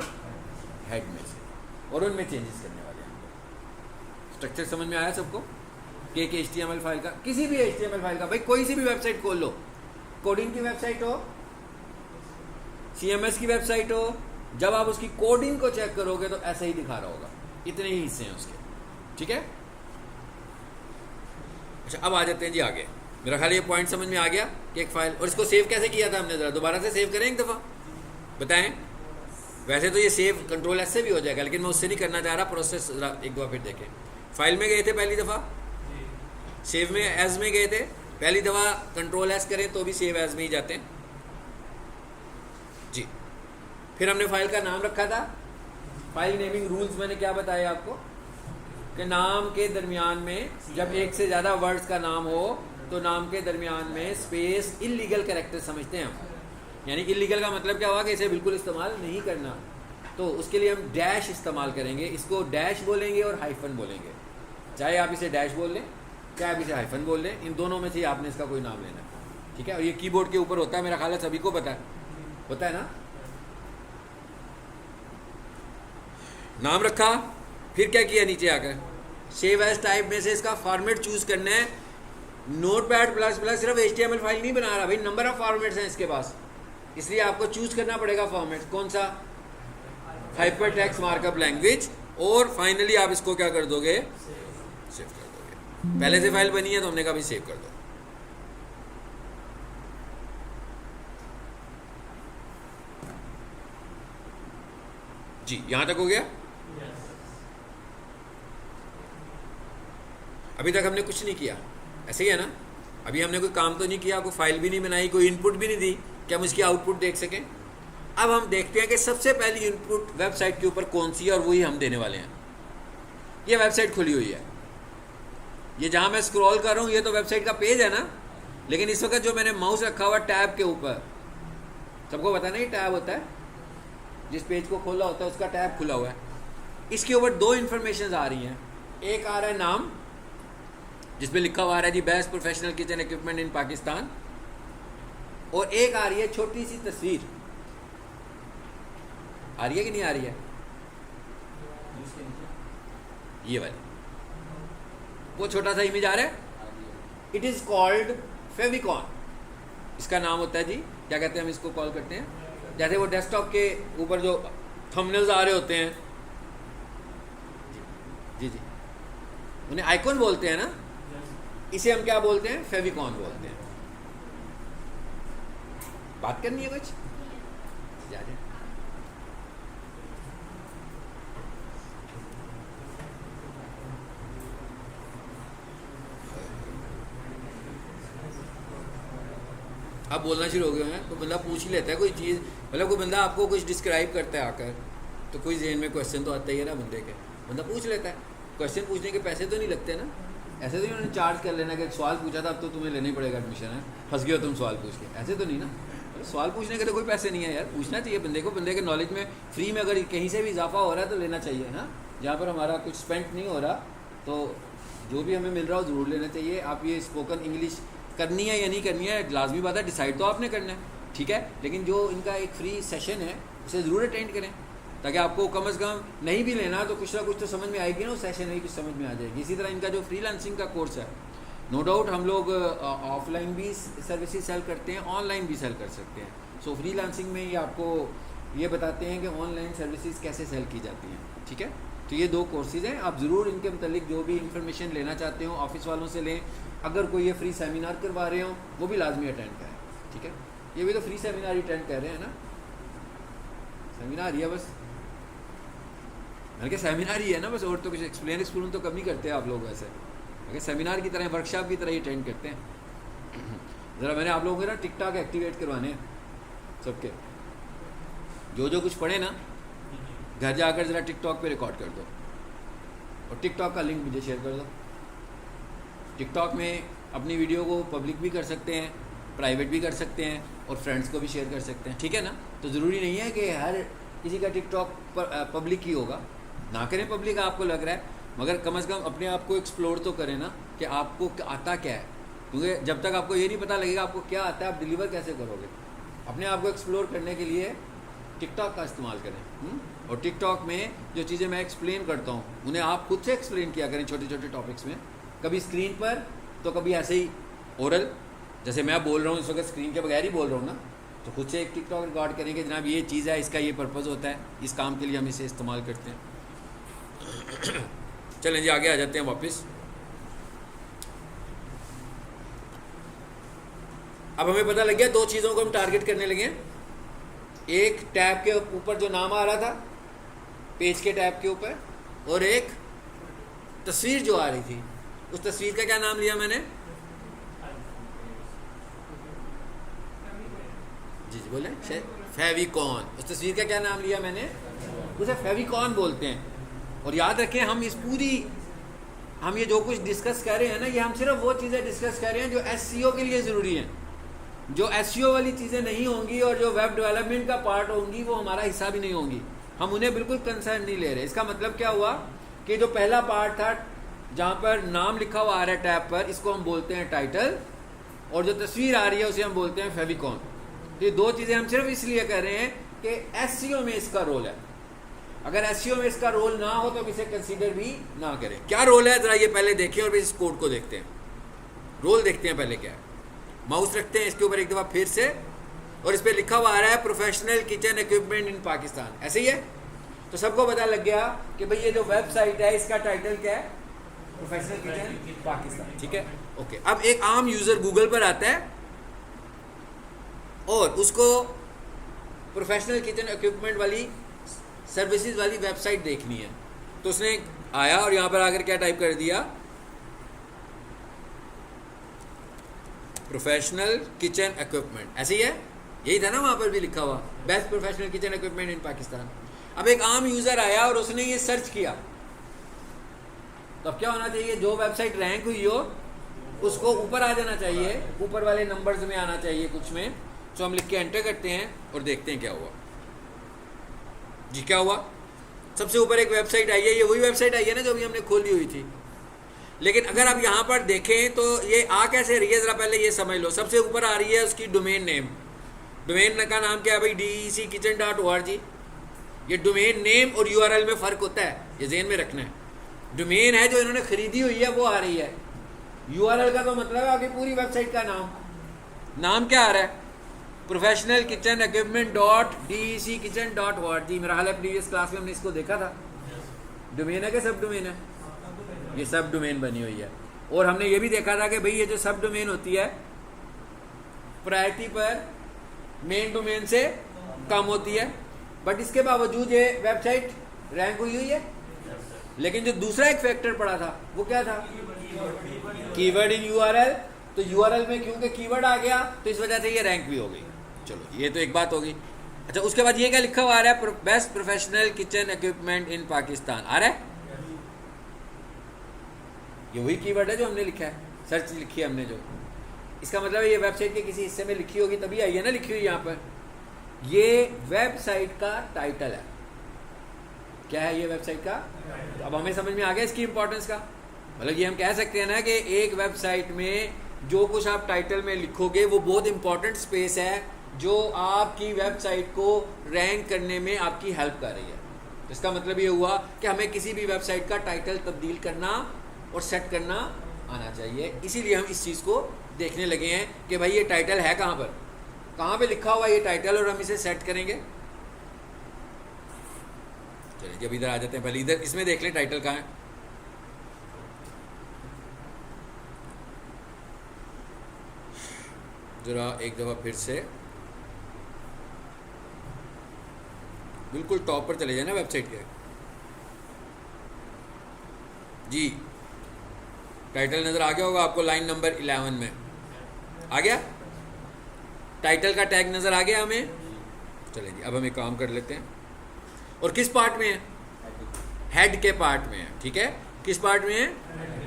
हेड में से, और उनमें चेंजेस करने वाले हैं। स्ट्रक्चर समझ में आया सबको कि एक HTML फाइल का, किसी भी HTML फाइल का, भाई कोई सी भी वेबसाइट खोल लो, कोडिंग की वेबसाइट हो, CMS की वेबसाइट हो, जब आप उसकी कोडिंग को चेक करोगे तो ऐसा ही दिखा रहा होगा। इतने ही हिस्से हैं उसके, ठीक है। अच्छा, अब आ जाते हैं जी आगे। मेरा ख्याल ये पॉइंट समझ में आ गया कि एक फाइल, और इसको सेव कैसे किया था हमने, जरा दोबारा से सेव करें एक दफ़ा, बताएं। वैसे तो ये सेव Ctrl+S से भी हो जाएगा, लेकिन मैं उससे नहीं करना चाह रहा, प्रोसेस एक दफ़ा फिर देखें। फाइल में गए थे पहली दफ़ा, सेव में एज में गए थे, पहली दफ़ा Ctrl+S करें तो भी सेव एज में ही जाते हैं जी। फिर हमने फाइल का नाम रखा था। फाइल नेमिंग रूल्स मैंने क्या बताया आपको कि नाम के दरमियान में जब एक से ज़्यादा वर्ड्स का नाम हो तो नाम के दरमियान में स्पेस इलीगल कैरेक्टर समझते हैं हम। यानी इलीगल का मतलब क्या हुआ कि इसे बिल्कुल इस्तेमाल नहीं करना, तो उसके लिए हम डैश इस्तेमाल करेंगे। इसको डैश बोलेंगे और हाइफन बोलेंगे, चाहे आप इसे डैश बोल लें चाहे आप इसे हाइफन बोल लें, इन दोनों में से आपने इसका कोई नाम लेना है, ठीक है। और ये कीबोर्ड के ऊपर होता है, मेरा ख्याल है सभी को पता है, होता है ना। नाम रखा, फिर क्या किया, नीचे आकर सेव एज टाइप में से इसका फॉर्मेट चूज करना है। Notepad++ सिर्फ HTML फाइल नहीं बना रहा भाई, नंबर ऑफ फॉर्मेट्स हैं इसके पास, इसलिए आपको चूज करना पड़ेगा फॉर्मेट कौन सा, हाइपरटेक्स्ट मार्कअप लैंग्वेज। और फाइनली आप इसको क्या कर दोगे, सेव कर दोगे। पहले से फाइल बनी है तो हमने कहा भाई सेव कर दो। जी, यहां तक हो गया। अभी तक हमने कुछ नहीं किया, ऐसे ही है ना। अभी हमने कोई काम तो नहीं किया, कोई फाइल भी नहीं बनाई, कोई इनपुट भी नहीं दी कि हम इसकी आउटपुट देख सकें। अब हम देखते हैं कि सबसे पहली इनपुट वेबसाइट के ऊपर कौन सी है, और वही हम देने वाले हैं। ये वेबसाइट खुली हुई है, ये जहां मैं स्क्रॉल कर रहा हूं ये तो वेबसाइट का पेज है ना, लेकिन इस वक्त जो मैंने माउस रखा हुआ टैब के ऊपर, सबको पता नहीं टैब होता है, जिस पेज को खोला होता है उसका टैब खुला हुआ है, इसके ऊपर दो इन्फॉर्मेशन आ रही हैं। एक आ रहा है नाम, जिसपे लिखा हुआ आ रहा है जी बेस्ट प्रोफेशनल किचन इक्विपमेंट इन पाकिस्तान, और एक आ रही है छोटी सी तस्वीर। आ रही है कि नहीं आ रही है? ये वाली, वो छोटा सा इमेज आ रहा है, इट इज कॉल्ड फेविकॉन। इसका नाम होता है जी, क्या कहते हैं हम इसको कॉल करते हैं, जैसे वो डेस्कटॉप के ऊपर जो थंबनेल्स आ रहे होते हैं, जी जी, उन्हें आइकॉन बोलते हैं ना, इसे हम क्या बोलते हैं? फेविकॉन बोलते हैं। बात करनी है कुछ? जा रहे। अब बोलना शुरू हो गए हैं तो बंदा पूछ ही लेता है कोई चीज़, मतलब कोई बंदा आपको कुछ डिस्क्राइब करता है आकर, तो कोई जहन में क्वेश्चन तो आता ही है ना बंदे के, बंदा पूछ लेता है। क्वेश्चन पूछने के पैसे तो नहीं लगते ना, ऐसे तो नहीं उन्होंने चार्ज कर लेना कि एक सवाल पूछा था अब तो तुम्हें लेना ही पड़ेगा एडमिशन है, फंस गए हो तुम सवाल पूछ के, ऐसे तो नहीं ना। सवाल पूछने के तो कोई पैसे नहीं है यार, पूछना चाहिए बंदे को, बंदे के नॉलेज में फ्री में अगर कहीं से भी इजाफा हो रहा है तो लेना चाहिए ना। जहाँ पर हमारा कुछ स्पेंड नहीं हो रहा तो जो भी हमें मिल रहा हो ज़रूर लेना चाहिए। आप ये स्पोकन इंग्लिश करनी है या नहीं करनी है, लाजमी बात है, डिसाइड तो आपने करना है, ठीक है, लेकिन जो इनका एक फ्री सेशन है उसे ज़रूर अटेंड करें, ताकि आपको कम से कम नहीं भी लेना तो कुछ ना कुछ तो समझ में आएगी ना, उस सेशन में कुछ समझ में आ जाएगी। इसी तरह इनका जो फ्रीलांसिंग का कोर्स है, नो डाउट हम लोग ऑफलाइन भी सर्विसेज सेल करते हैं, ऑनलाइन भी सेल कर सकते हैं। सो फ्रीलांसिंग में ये आपको ये बताते हैं कि ऑनलाइन सर्विसेज कैसे सेल की जाती हैं, ठीक है। तो ये दो कोर्सेज हैं, आप ज़रूर इनके मतलब जो भी इंफॉर्मेशन लेना चाहते हो ऑफिस वालों से लें, अगर कोई ये फ्री सेमिनार करवा रहे हो वो भी लाजमी अटेंड करें, ठीक है। ये भी तो फ्री सेमिनार ही अटेंड कर रहे हैं ना, सेमिनार ही है बस, मैंने कहा सेमिनार ही है ना बस, और तो कुछ एक्सप्लेन तो कम ही करते हैं आप लोग वैसे, अगर सेमिनार की तरह वर्कशॉप की तरह ही अटेंड करते हैं। ज़रा मैंने आप लोगों को ना टिकटॉक एक्टिवेट करवाने हैं सबके, जो कुछ पढ़े ना घर जाकर ज़रा टिकटॉक पे रिकॉर्ड कर दो और टिकटॉक का लिंक मुझे शेयर कर दो। टिकटॉक में अपनी वीडियो को पब्लिक भी कर सकते हैं, प्राइवेट भी कर सकते हैं और फ्रेंड्स को भी शेयर कर सकते हैं, ठीक है ना। तो ज़रूरी नहीं है कि हर किसी का टिकटॉक पब्लिक ही होगा, ना करें पब्लिक आपको लग रहा है, मगर कम से कम अपने आप को एक्सप्लोर तो करें ना कि आपको आता क्या है, क्योंकि जब तक आपको ये नहीं पता लगेगा आपको क्या आता है आप डिलीवर कैसे करोगे। अपने आप को एक्सप्लोर करने के लिए टिकटॉक का इस्तेमाल करें। और टिकटॉक में जो चीज़ें मैं एक्सप्लेन करता हूँ उन्हें आप खुद से एक्सप्लेन किया करें छोटे छोटे टॉपिक्स में, कभी स्क्रीन पर तो कभी ऐसे ही ओरल, जैसे मैं बोल रहा हूँ इस वक्त स्क्रीन के बगैर ही बोल रहा हूँ ना, तो खुद से एक टिकटॉक रिकॉर्ड करेंगे, जनाब ये चीज़ है, इसका ये पर्पज़ होता है, इस काम के लिए हम इसे इस्तेमाल करते हैं। चलें जी आगे आ जाते हैं वापस। अब हमें पता लग गया दो चीज़ों को हम टारगेट करने लगे हैं, एक टैब के ऊपर जो नाम आ रहा था पेज के टैब के ऊपर, और एक तस्वीर जो आ रही थी, उस तस्वीर का क्या नाम लिया मैंने? जी जी बोले, फेविकॉन। उस तस्वीर का क्या नाम लिया मैंने? उसे फेविकॉन बोलते हैं। और याद रखें हम ये जो कुछ डिस्कस कर रहे हैं ना, ये हम सिर्फ वो चीज़ें डिस्कस कर रहे हैं जो एसईओ के लिए ज़रूरी हैं। जो एसईओ वाली चीज़ें नहीं होंगी और जो वेब डेवलपमेंट का पार्ट होंगी वो हमारा हिस्सा भी नहीं होंगी, हम उन्हें बिल्कुल कंसर्न नहीं ले रहे। इसका मतलब क्या हुआ कि जो पहला पार्ट था जहाँ पर नाम लिखा हुआ आ रहा है टैब पर, इसको हम बोलते हैं टाइटल, और जो तस्वीर आ रही है उसे हम बोलते हैं फेविकॉन। तो ये दो चीज़ें हम सिर्फ इसलिए कर रहे हैं कि एसईओ में इसका रोल है। अगर एसईओ में इसका रोल ना हो तो इसे कंसीडर भी ना करें। क्या रोल है ज़रा ये पहले देखें और फिर इस कोड को देखते हैं। रोल देखते हैं पहले क्या है। माउस रखते हैं इसके ऊपर एक दफ़ा फिर से, और इस पर लिखा हुआ आ रहा है प्रोफेशनल किचन इक्विपमेंट इन पाकिस्तान, ऐसे ही है। तो सबको पता लग गया कि भाई ये जो वेबसाइट है इसका टाइटल क्या है? प्रोफेशनल किचन पाकिस्तान, ठीक है, ओके। अब एक आम यूज़र गूगल पर आता है और उसको प्रोफेशनल किचन इक्विपमेंट वाली सर्विसेज वाली वेबसाइट देखनी है, तो उसने आया और यहाँ पर आकर क्या टाइप कर दिया? प्रोफेशनल किचन इक्विपमेंट, ऐसे ही है, यही था ना वहाँ पर भी लिखा हुआ, बेस्ट प्रोफेशनल किचन इक्विपमेंट इन पाकिस्तान। अब एक आम यूज़र आया और उसने ये सर्च किया, तो अब क्या होना चाहिए? जो वेबसाइट रैंक हुई हो उसको ऊपर आ जाना चाहिए, ऊपर वाले नंबर्स में आना चाहिए कुछ में। तो हम लिख के एंटर करते हैं और देखते हैं क्या हुआ। जी क्या हुआ, सबसे ऊपर एक वेबसाइट आई है, ये वही वेबसाइट आई है ना जो अभी हमने खोली हुई थी। लेकिन अगर आप यहाँ पर देखें तो ये आ कैसे रही है, ज़रा पहले ये समझ लो। सबसे ऊपर आ रही है उसकी डोमेन नेम। डोमेन का नाम क्या है भाई, DECKitchen.org। ये डोमेन नेम और URL में फ़र्क होता है, ये ज़हन में रखना है। डोमेन है जो इन्होंने खरीदी हुई है वो आ रही है, URL का तो मतलब है आपकी पूरी वेबसाइट का नाम। नाम क्या आ रहा है, प्रोफेशनल किचन इक्विपमेंट .DECKitchen.org। मेरा हाल है प्रीवियस क्लास में हमने इसको देखा था। डोमेन है कि सब डोमेन है, ये सब डोमेन बनी हुई है। और हमने ये भी देखा था कि भाई ये जो सब डोमेन होती है प्रायोरिटी पर मेन डोमेन से कम होती है, बट इसके बावजूद ये वेबसाइट रैंक हुई है। लेकिन जो दूसरा एक फैक्टर पड़ा था वो क्या था, कीवर्ड इन URL। तो URL में क्योंकि कीवर्ड आ गया तो इस वजह से ये रैंक भी हो गई। चलो ये तो एक बात होगी। अच्छा, उसके बाद ये क्या लिखा हुआ आ रहा है, बेस्ट प्रोफेशनल किचन इक्विपमेंट इन पाकिस्तान आ रहा है। ये वही कीवर्ड है जो हमने लिखा है, सर्च लिखी है हमने जो। इसका मतलब है ये वेबसाइट के किसी हिस्से में लिखी होगी तभी आई है ना लिखी हुई यहाँ पर। ये वेबसाइट का टाइटल है। क्या है ये वेबसाइट का, अब हमें समझ में आ गया इसकी इंपॉर्टेंस का। मतलब ये हम कह सकते हैं ना कि एक वेबसाइट में जो कुछ आप टाइटल में लिखोगे वो बहुत इंपॉर्टेंट स्पेस है जो आपकी वेबसाइट को रैंक करने में आपकी हेल्प कर रही है। इसका मतलब ये हुआ कि हमें किसी भी वेबसाइट का टाइटल तब्दील करना और सेट करना आना चाहिए। इसीलिए हम इस चीज़ को देखने लगे हैं कि भाई ये टाइटल है कहाँ पे लिखा हुआ ये टाइटल, और हम इसे सेट करेंगे। चलिए जब इधर आ जाते हैं, पहले इधर इसमें देख लें टाइटल कहाँ है। जरा एक दफ़ा फिर से बिल्कुल टॉप पर चले जाए ना वेबसाइट के। जी टाइटल नज़र आ गया होगा आपको, लाइन नंबर 11 में आ गया। टाइटल का टैग नज़र आ गया हमें। चलिए जी अब हम एक काम कर लेते हैं। और किस पार्ट में है, हेड के पार्ट में है। ठीक है, किस पार्ट में है,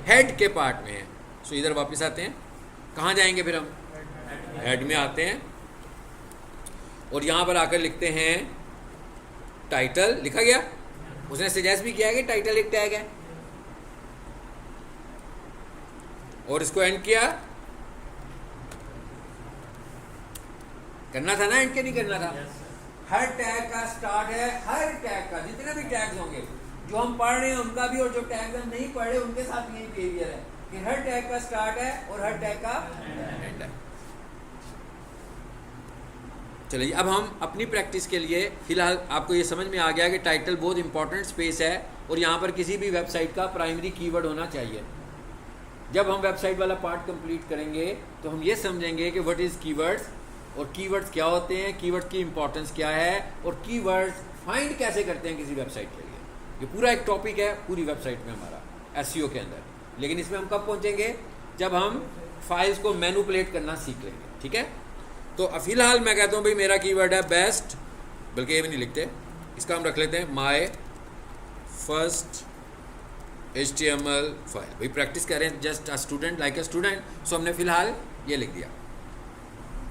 हेड के पार्ट में है। सो इधर वापस आते हैं, कहाँ जाएंगे फिर हम, हेड में आते हैं और यहाँ पर आकर लिखते हैं टाइटल। लिखा गया, उसने सजेस्ट भी किया है कि टाइटल एक टैग है, और इसको एंड किया। करना था ना एंड के, नहीं करना था। हर टैग का स्टार्ट है, हर टैग का जितने भी टैग्स होंगे जो हम पढ़ रहे हैं उनका भी, और जो टैग हम नहीं पढ़ रहे उनके साथ यही बिहेवियर है कि हर टैग का स्टार्ट है और हर टैग का एंड है। चलिए अब हम अपनी प्रैक्टिस के लिए फिलहाल आपको ये समझ में आ गया कि टाइटल बहुत इंपॉर्टेंट स्पेस है और यहाँ पर किसी भी वेबसाइट का प्राइमरी कीवर्ड होना चाहिए। जब हम वेबसाइट वाला पार्ट कंप्लीट करेंगे तो हम ये समझेंगे कि व्हाट इज़ कीवर्ड्स और कीवर्ड्स क्या होते हैं, कीवर्ड की इंपॉर्टेंस क्या है और कीवर्ड्स फाइंड कैसे करते हैं किसी वेबसाइट के लिए। ये पूरा एक टॉपिक है पूरी वेबसाइट में हमारा एसईओ के अंदर। लेकिन इसमें हम कब पहुँचेंगे, जब हम फाइल्स को मैनिपुलेट करना सीख लेंगे। ठीक है, तो फिलहाल मैं कहता हूँ भाई मेरा कीवर्ड है बेस्ट, बल्कि ये भी नहीं लिखते, इसका हम रख लेते हैं माय फर्स्ट HTML फाइल। भाई प्रैक्टिस कर रहे हैं, just a student like a student. So हमने फिलहाल ये लिख दिया।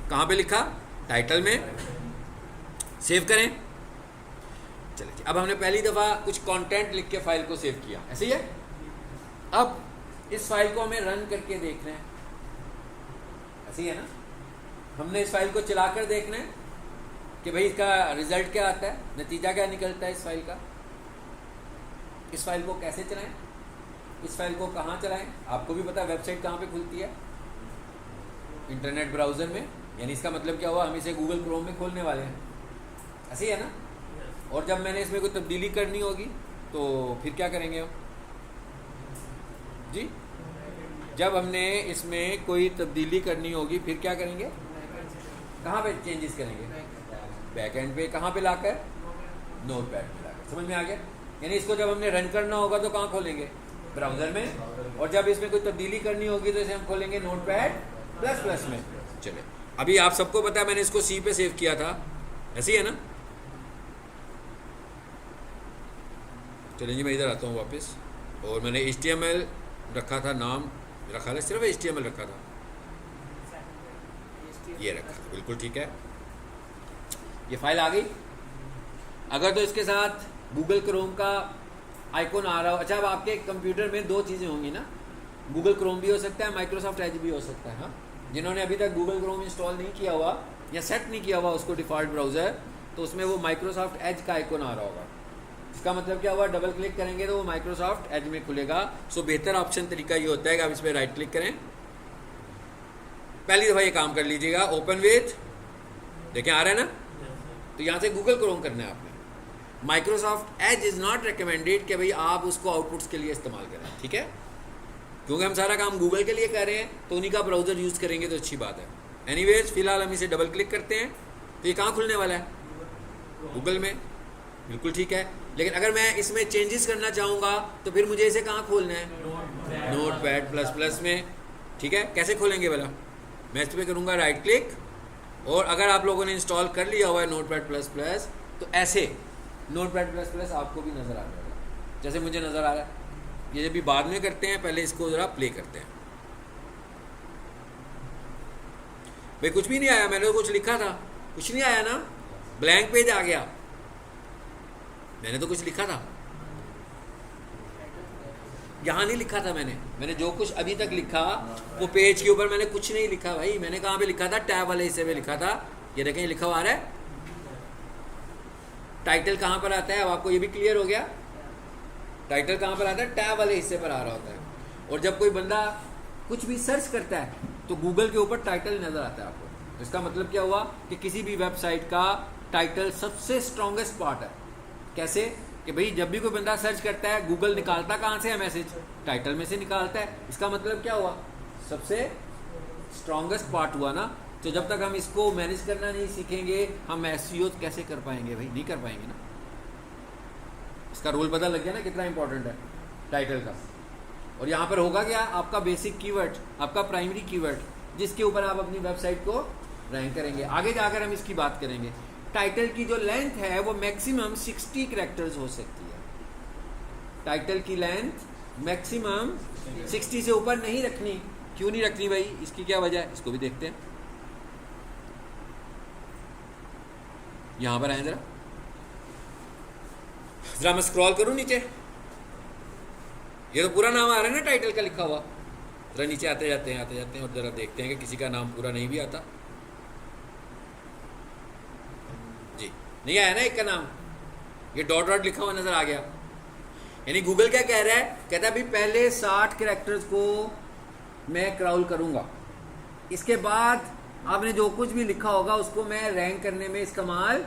कहाँ पे लिखा, टाइटल में। सेव करें। चलिए अब हमने पहली दफ़ा कुछ कंटेंट लिख के फाइल को सेव किया, ऐसे ही है। अब इस फाइल को हमें रन करके देख रहे हैं, ऐसे ही है ना। हमने इस फाइल को चलाकर देखना है कि भाई इसका रिजल्ट क्या आता है, नतीजा क्या निकलता है इस फाइल का। इस फाइल को कैसे चलाएं, इस फाइल को कहाँ चलाएं, आपको भी पता है वेबसाइट कहाँ पे खुलती है, इंटरनेट ब्राउज़र में। यानी इसका मतलब क्या हुआ, हम इसे गूगल क्रोम में खोलने वाले हैं, ऐसे ही है ना। और जब मैंने इसमें कोई तब्दीली करनी होगी तो फिर क्या करेंगे हम जी, जब हमने इसमें कोई तब्दीली करनी होगी फिर क्या करेंगे, कहाँ पे चेंजेस करेंगे, बैकएंड पे। कहाँ पे लाकर, नोटपैड पे लाकर। समझ में आ गया। यानी इसको जब हमने रन करना होगा तो कहाँ खोलेंगे, ब्राउज़र में। और जब इसमें कोई तब्दीली करनी होगी तो इसे हम खोलेंगे नोटपैड++ में। चले अभी आप सबको पता है मैंने इसको C पे सेव किया था, ऐसे ही है ना। चलिए जी मैं इधर आता हूँ वापस, और मैंने HTML रखा था नाम मेरा ख्याल है सिर्फ HTML रखा था, ये रखा था, बिल्कुल ठीक है। ये फाइल आ गई। अगर तो इसके साथ गूगल क्रोम का आइकॉन आ रहा हो, अच्छा अब आपके कंप्यूटर में दो चीज़ें होंगी ना, गूगल क्रोम भी हो सकता है, माइक्रोसॉफ्ट एज भी हो सकता है। हाँ, जिन्होंने अभी तक गूगल क्रोम इंस्टॉल नहीं किया हुआ या सेट नहीं किया हुआ उसको डिफ़ॉल्ट ब्राउज़र, तो उसमें वो माइक्रोसॉफ्ट एज का आइकॉन आ रहा होगा। इसका मतलब क्या हुआ, डबल क्लिक करेंगे तो वो माइक्रोसॉफ्ट एज में खुलेगा। सो बेहतर ऑप्शन तरीका ये होता है कि आप इस पर राइट क्लिक करें, पहली दफ़ा ये काम कर लीजिएगा, ओपन विथ, देखें आ रहा है ना, तो यहाँ से गूगल क्रोम करना है आपने। Microsoft Edge is not recommended कि भाई आप उसको आउटपुट्स के लिए इस्तेमाल करें, ठीक है, क्योंकि हम सारा काम गूगल के लिए कर रहे हैं, तो उन्हीं का ब्राउज़र यूज़ करेंगे तो अच्छी बात है। एनीवेज फिलहाल हम इसे डबल क्लिक करते हैं तो ये कहाँ खुलने वाला है, गूगल में, बिल्कुल ठीक है। लेकिन अगर मैं इसमें चेंजेस करना चाहूँगा तो फिर मुझे इसे कहाँ खोलना है, नोटपैड प्लस प्लस में, ठीक है। कैसे खोलेंगे भला, मैं इस पर करूँगा राइट क्लिक, और अगर आप लोगों ने इंस्टॉल कर लिया हुआ है नोटपैड प्लस प्लस तो ऐसे नोटपैड प्लस प्लस आपको भी नज़र आ जाएगा जैसे मुझे नज़र आ रहा है। ये जब भी बाद में करते हैं, पहले इसको ज़रा प्ले करते हैं। भाई कुछ भी नहीं आया, मैंने तो कुछ लिखा था, कुछ नहीं आया ना, ब्लैंक पेज आ गया, मैंने तो कुछ लिखा था, यहाँ नहीं लिखा था मैंने जो कुछ अभी तक लिखा वो पेज के ऊपर मैंने कुछ नहीं लिखा भाई। मैंने कहाँ पे लिखा था, टैब वाले हिस्से में लिखा था, ये देखें लिखा हुआ आ रहा है। टाइटल कहाँ पर आता है, अब आपको ये भी क्लियर हो गया, टाइटल कहाँ पर आता है, टैब वाले हिस्से पर आ रहा होता है। और जब कोई बंदा कुछ भी सर्च करता है तो गूगल के ऊपर टाइटल नज़र आता है आपको। इसका मतलब क्या हुआ कि किसी भी वेबसाइट का टाइटल सबसे स्ट्रॉन्गेस्ट पार्ट है। कैसे कि भाई जब भी कोई बंदा सर्च करता है, गूगल निकालता कहाँ से है मैसेज, टाइटल में से निकालता है। इसका मतलब क्या हुआ, सबसे स्ट्रॉन्गेस्ट पार्ट हुआ ना। तो जब तक हम इसको मैनेज करना नहीं सीखेंगे, हम एसईओ कैसे कर पाएंगे भाई, नहीं कर पाएंगे ना। इसका रोल पता लग गया ना कितना इंपॉर्टेंट है टाइटल का। और यहाँ पर होगा क्या, आपका बेसिक कीवर्ड, आपका प्राइमरी कीवर्ड, जिसके ऊपर आप अपनी वेबसाइट को रैंक करेंगे। आगे जाकर हम इसकी बात करेंगे। टाइटल की जो लेंथ है वो मैक्सिमम 60 कैरेक्टर्स हो सकती है। टाइटल की लेंथ मैक्सिमम 60 से ऊपर नहीं रखनी। क्यों नहीं रखनी भाई, इसकी क्या वजह है, इसको भी देखते हैं। यहां पर आए जरा मैं स्क्रॉल करूं नीचे, ये तो पूरा नाम आ रहा है ना टाइटल का लिखा हुआ। जरा नीचे आते जाते हैं और जरा देखते हैं कि किसी का नाम पूरा नहीं भी आता। जी नहीं आया ना एक का नाम, ये डॉट डॉट लिखा हुआ नजर आ गया। यानी गूगल क्या कह रहा है, कहता है अभी पहले 60 कैरेक्टर्स को मैं क्राउल करूंगा, इसके बाद आपने जो कुछ भी लिखा होगा उसको मैं रैंक करने में इस्तेमाल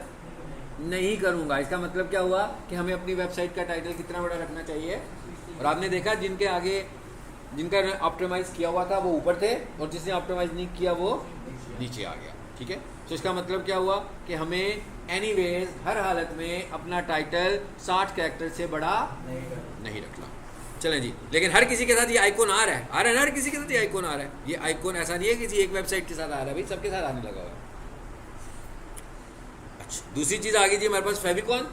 नहीं करूंगा। इसका मतलब क्या हुआ कि हमें अपनी वेबसाइट का टाइटल कितना बड़ा रखना चाहिए। और आपने देखा जिनके आगे जिनका ऑप्टिमाइज किया हुआ था वो ऊपर थे, और जिसने ऑप्टिमाइज नहीं किया वो नीचे आ गया, ठीक है। तो इसका मतलब क्या हुआ कि हमें एनीवेज हर हालत में अपना टाइटल 60 कैरेक्टर से बड़ा नहीं रखना। चलें जी, लेकिन हर किसी के साथ ये आइकॉन आ रहा है ना, हर किसी के साथ ये आइकॉन आ रहा है। ये आइकॉन ऐसा नहीं है किसी एक वेबसाइट के साथ आ रहा है भाई, सबके साथ आने लगा हुआ है। अच्छा, दूसरी चीज़ आ गई जी हमारे पास फेविकॉन।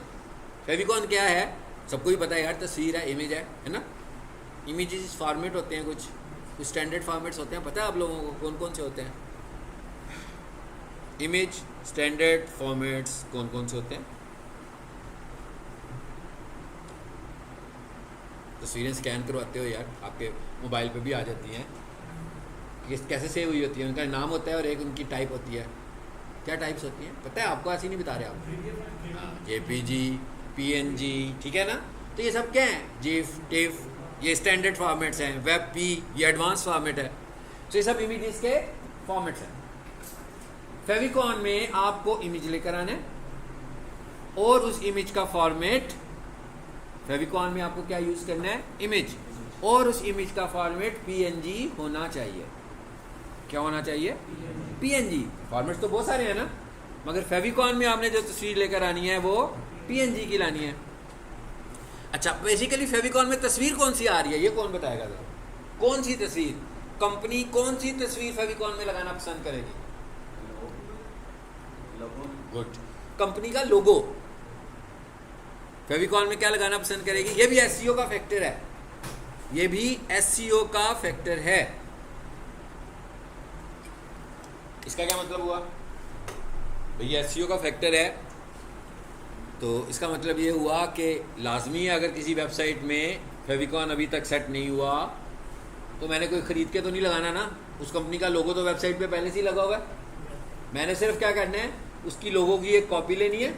फेविकॉन क्या है, सबको ही पता है यार, तस्वीर है, इमेज है ना। इमेजेस फॉर्मेट होते हैं, कुछ स्टैंडर्ड फॉर्मेट्स होते हैं, पता है आप लोगों को कौन कौन से होते हैं। इमेज स्टैंडर्ड फॉर्मेट्स कौन कौन से होते हैं। तस्वीरें स्कैन करवाते हो यार, आपके मोबाइल पे भी आ जाती हैं, ये कैसे सेव हुई होती है, उनका नाम होता है और एक उनकी टाइप होती है। क्या टाइप्स होती हैं पता है आपको, ऐसे नहीं बता रहे आप। हाँ, जेपीजी, पीएनजी, ठीक है ना। तो ये सब क्या है, जिफ, टिफ, ये स्टैंडर्ड फॉर्मेट्स हैं। वेब पी ये एडवांस फॉर्मेट है। तो ये सब इमेजेस के फॉर्मेट्स हैं। फेविकॉन में आपको इमेज लेकर आना है और उस इमेज का फॉर्मेट, फेविकॉन में आपको क्या यूज करना है, इमेज, और उस इमेज का फॉर्मेट पीएनजी होना चाहिए। क्या होना चाहिए, पीएनजी। फॉर्मेट्स तो बहुत सारे हैं ना, मगर फेविकॉन में आपने जो तस्वीर लेकर आनी है वो पीएनजी की लानी है। अच्छा, बेसिकली फेविकॉन में तस्वीर कौन सी आ रही है ये कौन बताएगा जरा, कौन सी तस्वीर, कंपनी कौन सी तस्वीर फेविकॉन में लगाना पसंद करेगी। गुड, कंपनी का लोगो फेविकॉन में क्या लगाना पसंद करेगी। ये भी एसईओ का फैक्टर है, ये भी एसईओ का फैक्टर है। इसका क्या मतलब हुआ भैया? एसईओ का फैक्टर है, तो इसका मतलब ये हुआ कि लाजमी है अगर किसी वेबसाइट में फेविकॉन अभी तक सेट नहीं हुआ तो मैंने कोई ख़रीद के तो नहीं लगाना ना, उस कंपनी का लोगो तो वेबसाइट पे पहले से ही लगा हुआ है। मैंने सिर्फ क्या करना है, उसकी लोगो की एक कॉपी लेनी है।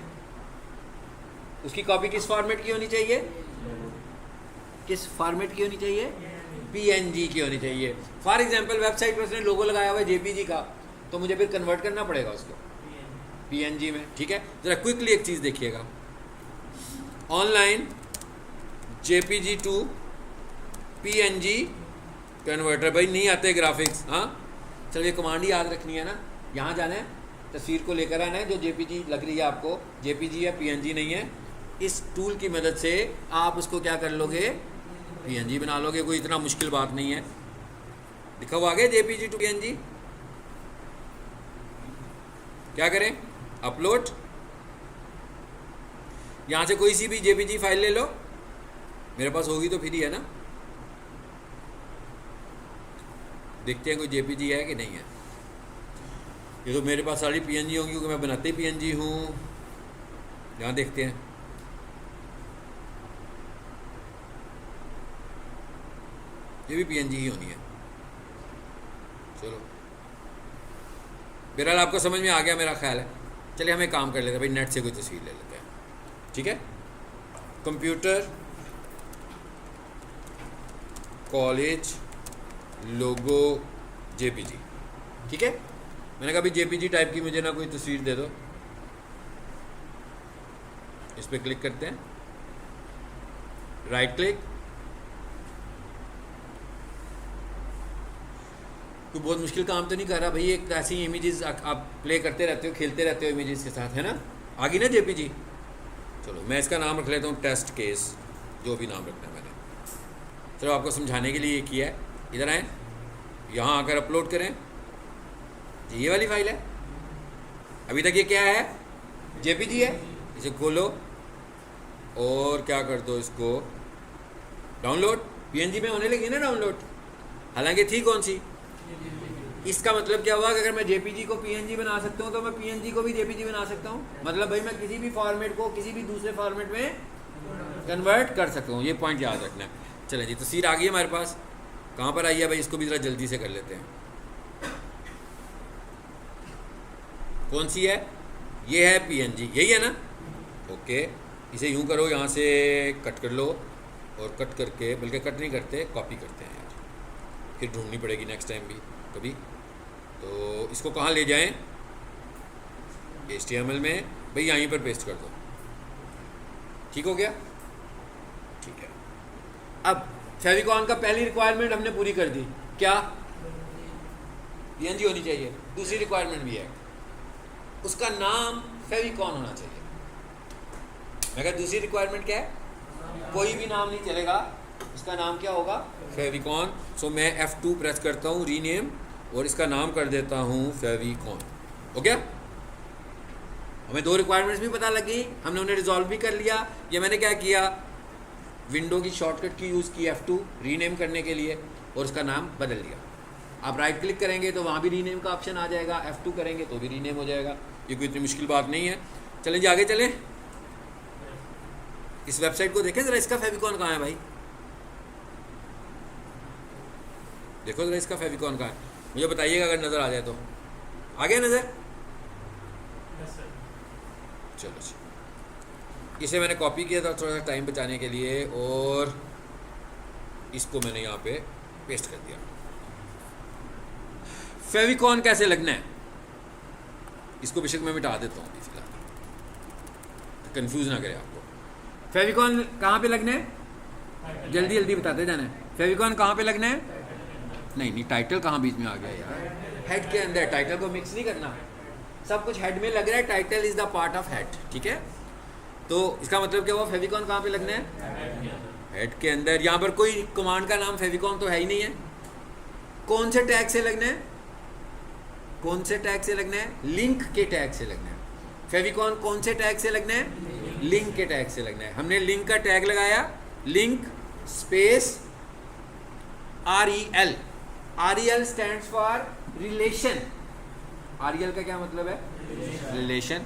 उसकी कॉपी किस फॉर्मेट की होनी चाहिए? किस फॉर्मेट की होनी चाहिए? पीएनजी की होनी चाहिए। फॉर एग्जांपल वेबसाइट पर उसने लोगो लगाया हुआ है जेपीजी का, तो मुझे फिर कन्वर्ट करना पड़ेगा उसको पीएनजी में। ठीक है, ज़रा क्विकली एक चीज़ देखिएगा, online JPG to PNG converter. भाई नहीं आते ग्राफिक्स, हाँ चलिए कमांड ही याद रखनी है ना। यहाँ जाना है, तस्वीर को लेकर आना है, जो जेपीजी लग रही है आपको, जेपीजी है पीएनजी नहीं है। इस टूल की मदद से आप उसको क्या कर लोगे? पीएनजी बना लोगे। कोई इतना मुश्किल बात नहीं है। लिखा हुआ आगे जेपीजी टू पीएनजी। क्या करें? अपलोड। यहाँ से कोई सी भी जेपीजी फाइल ले लो, मेरे पास होगी तो फिर ही है ना। देखते हैं कोई जेपीजी है कि नहीं है। ये तो मेरे पास सारी पीएनजी होंगी क्योंकि मैं बनाते ही पीएनजी हूँ। यहाँ देखते हैं, ये भी पीएनजी ही होनी है। चलो बहरहाल आपको समझ में आ गया मेरा ख्याल है। चलिए हम एक काम कर लेते हैं भाई, नेट से कोई तस्वीर ले लेते हैं। ठीक है, कंप्यूटर कॉलेज लोगो जेपीजी। ठीक है, मैंने कहा भाई जेपीजी टाइप की मुझे ना कोई तस्वीर दे दो। इस पर क्लिक करते हैं, राइट क्लिक। कोई बहुत मुश्किल काम तो नहीं कर रहा भाई, एक ऐसी इमेजेस आप प्ले करते रहते हो, खेलते रहते हो इमेजेस के साथ, है ना। आगे ना जेपीजी। चलो मैं इसका नाम रख लेता हूँ टेस्ट केस, जो भी नाम रखना है मैंने। चलो आपको समझाने के लिए ये किया है। इधर आए, यहाँ आकर अपलोड करें। ये वाली फाइल है, अभी तक ये क्या है? जेपीजी है। इसे खोलो और क्या कर दो, इसको डाउनलोड। पीएनजी में होने लगी ना डाउनलोड, हालांकि थी कौन सी? इसका मतलब क्या हुआ कि अगर मैं जेपीजी को पीएनजी बना सकता हूँ तो मैं पीएनजी को भी जेपीजी बना सकता हूँ। मतलब भाई मैं किसी भी फॉर्मेट को किसी भी दूसरे फॉर्मेट में कन्वर्ट कर सकता हूँ। ये पॉइंट याद रखना है। चलें जी, तस्वीर आ गई हमारे पास। कहाँ पर आई है भाई? इसको भी ज़रा जल्दी से कर लेते हैं। कौन सी है? ये है पीएनजी, यही है ना। ओके, इसे यूँ करो, यहाँ से कट कर लो और कट करके, बल्कि कट नहीं करते, कॉपी करते हैं यार, फिर ढूंढनी पड़ेगी नेक्स्ट टाइम भी कभी। तो इसको कहाँ ले जाएं? HTML में भाई यहीं पर पेस्ट कर दो। ठीक हो गया? ठीक है। अब फेविकॉन का पहली रिक्वायरमेंट हमने पूरी कर दी, क्या? पीएनजी होनी चाहिए। दूसरी रिक्वायरमेंट भी है, उसका नाम फेविकॉन होना चाहिए। मैं कहा दूसरी रिक्वायरमेंट क्या है? कोई भी नाम नहीं चलेगा, इसका नाम क्या होगा? फेविकॉन। सो मैं F2 प्रेस करता हूँ, रीनेम, और इसका नाम कर देता हूँ फेविकॉन। हो गया? हमें दो रिक्वायरमेंट्स भी पता लगी, हमने उन्हें रिजॉल्व भी कर लिया। ये मैंने क्या किया? विंडो की शॉर्टकट की यूज़ की F2 रीनेम करने के लिए, और उसका नाम बदल दिया। आप राइट क्लिक करेंगे तो वहाँ भी रीनेम का ऑप्शन आ जाएगा, F2 करेंगे तो भी रीनेम हो जाएगा। ये कोई इतनी मुश्किल बात नहीं है। चलें जी आगे चलें। इस वेबसाइट को देखें ज़रा, इसका फेविकॉन कहाँ है भाई? देखो ज़रा इसका फेविकॉन कहाँ है, मुझे बताइएगा अगर नज़र आ जाए तो। आ गया नज़र? चलो जी, इसे मैंने कॉपी किया था थोड़ा सा टाइम बचाने के लिए, और इसको मैंने यहाँ पे पेस्ट कर दिया। फेविकॉन कैसे लगना है, इसको बेशक मैं मिटा देता हूँ अभी फिलहाल, कंफ्यूज ना करे आपको। फेविकॉन कहाँ पे लगना है? जल्दी जल्दी बताते जाना है। फेविकॉन कहाँ पे लगना है? नहीं, टाइटल कहाँ बीच में आ गया यार? हेड के अंदर। टाइटल को मिक्स नहीं करना, सब कुछ हेड में लग रहा है। Title is the part of head. ठीक है, तो इसका मतलब क्या हुआ? फेविकॉन कहाँ पे लगना है? हेड के अंदर। यहाँ पर कोई कमांड का नाम फेविकॉन तो है ही नहीं है। कौन से टैग से लगना है? कौन से टैग से लगना है? लिंक के टैग से लगना है। फेविकॉन कौन से टैग से लगना है? लिंक के टैग से लगना है। हमने लिंक का टैग लगाया, link space REL। REL stands for relation. REL का क्या मतलब है? Relation.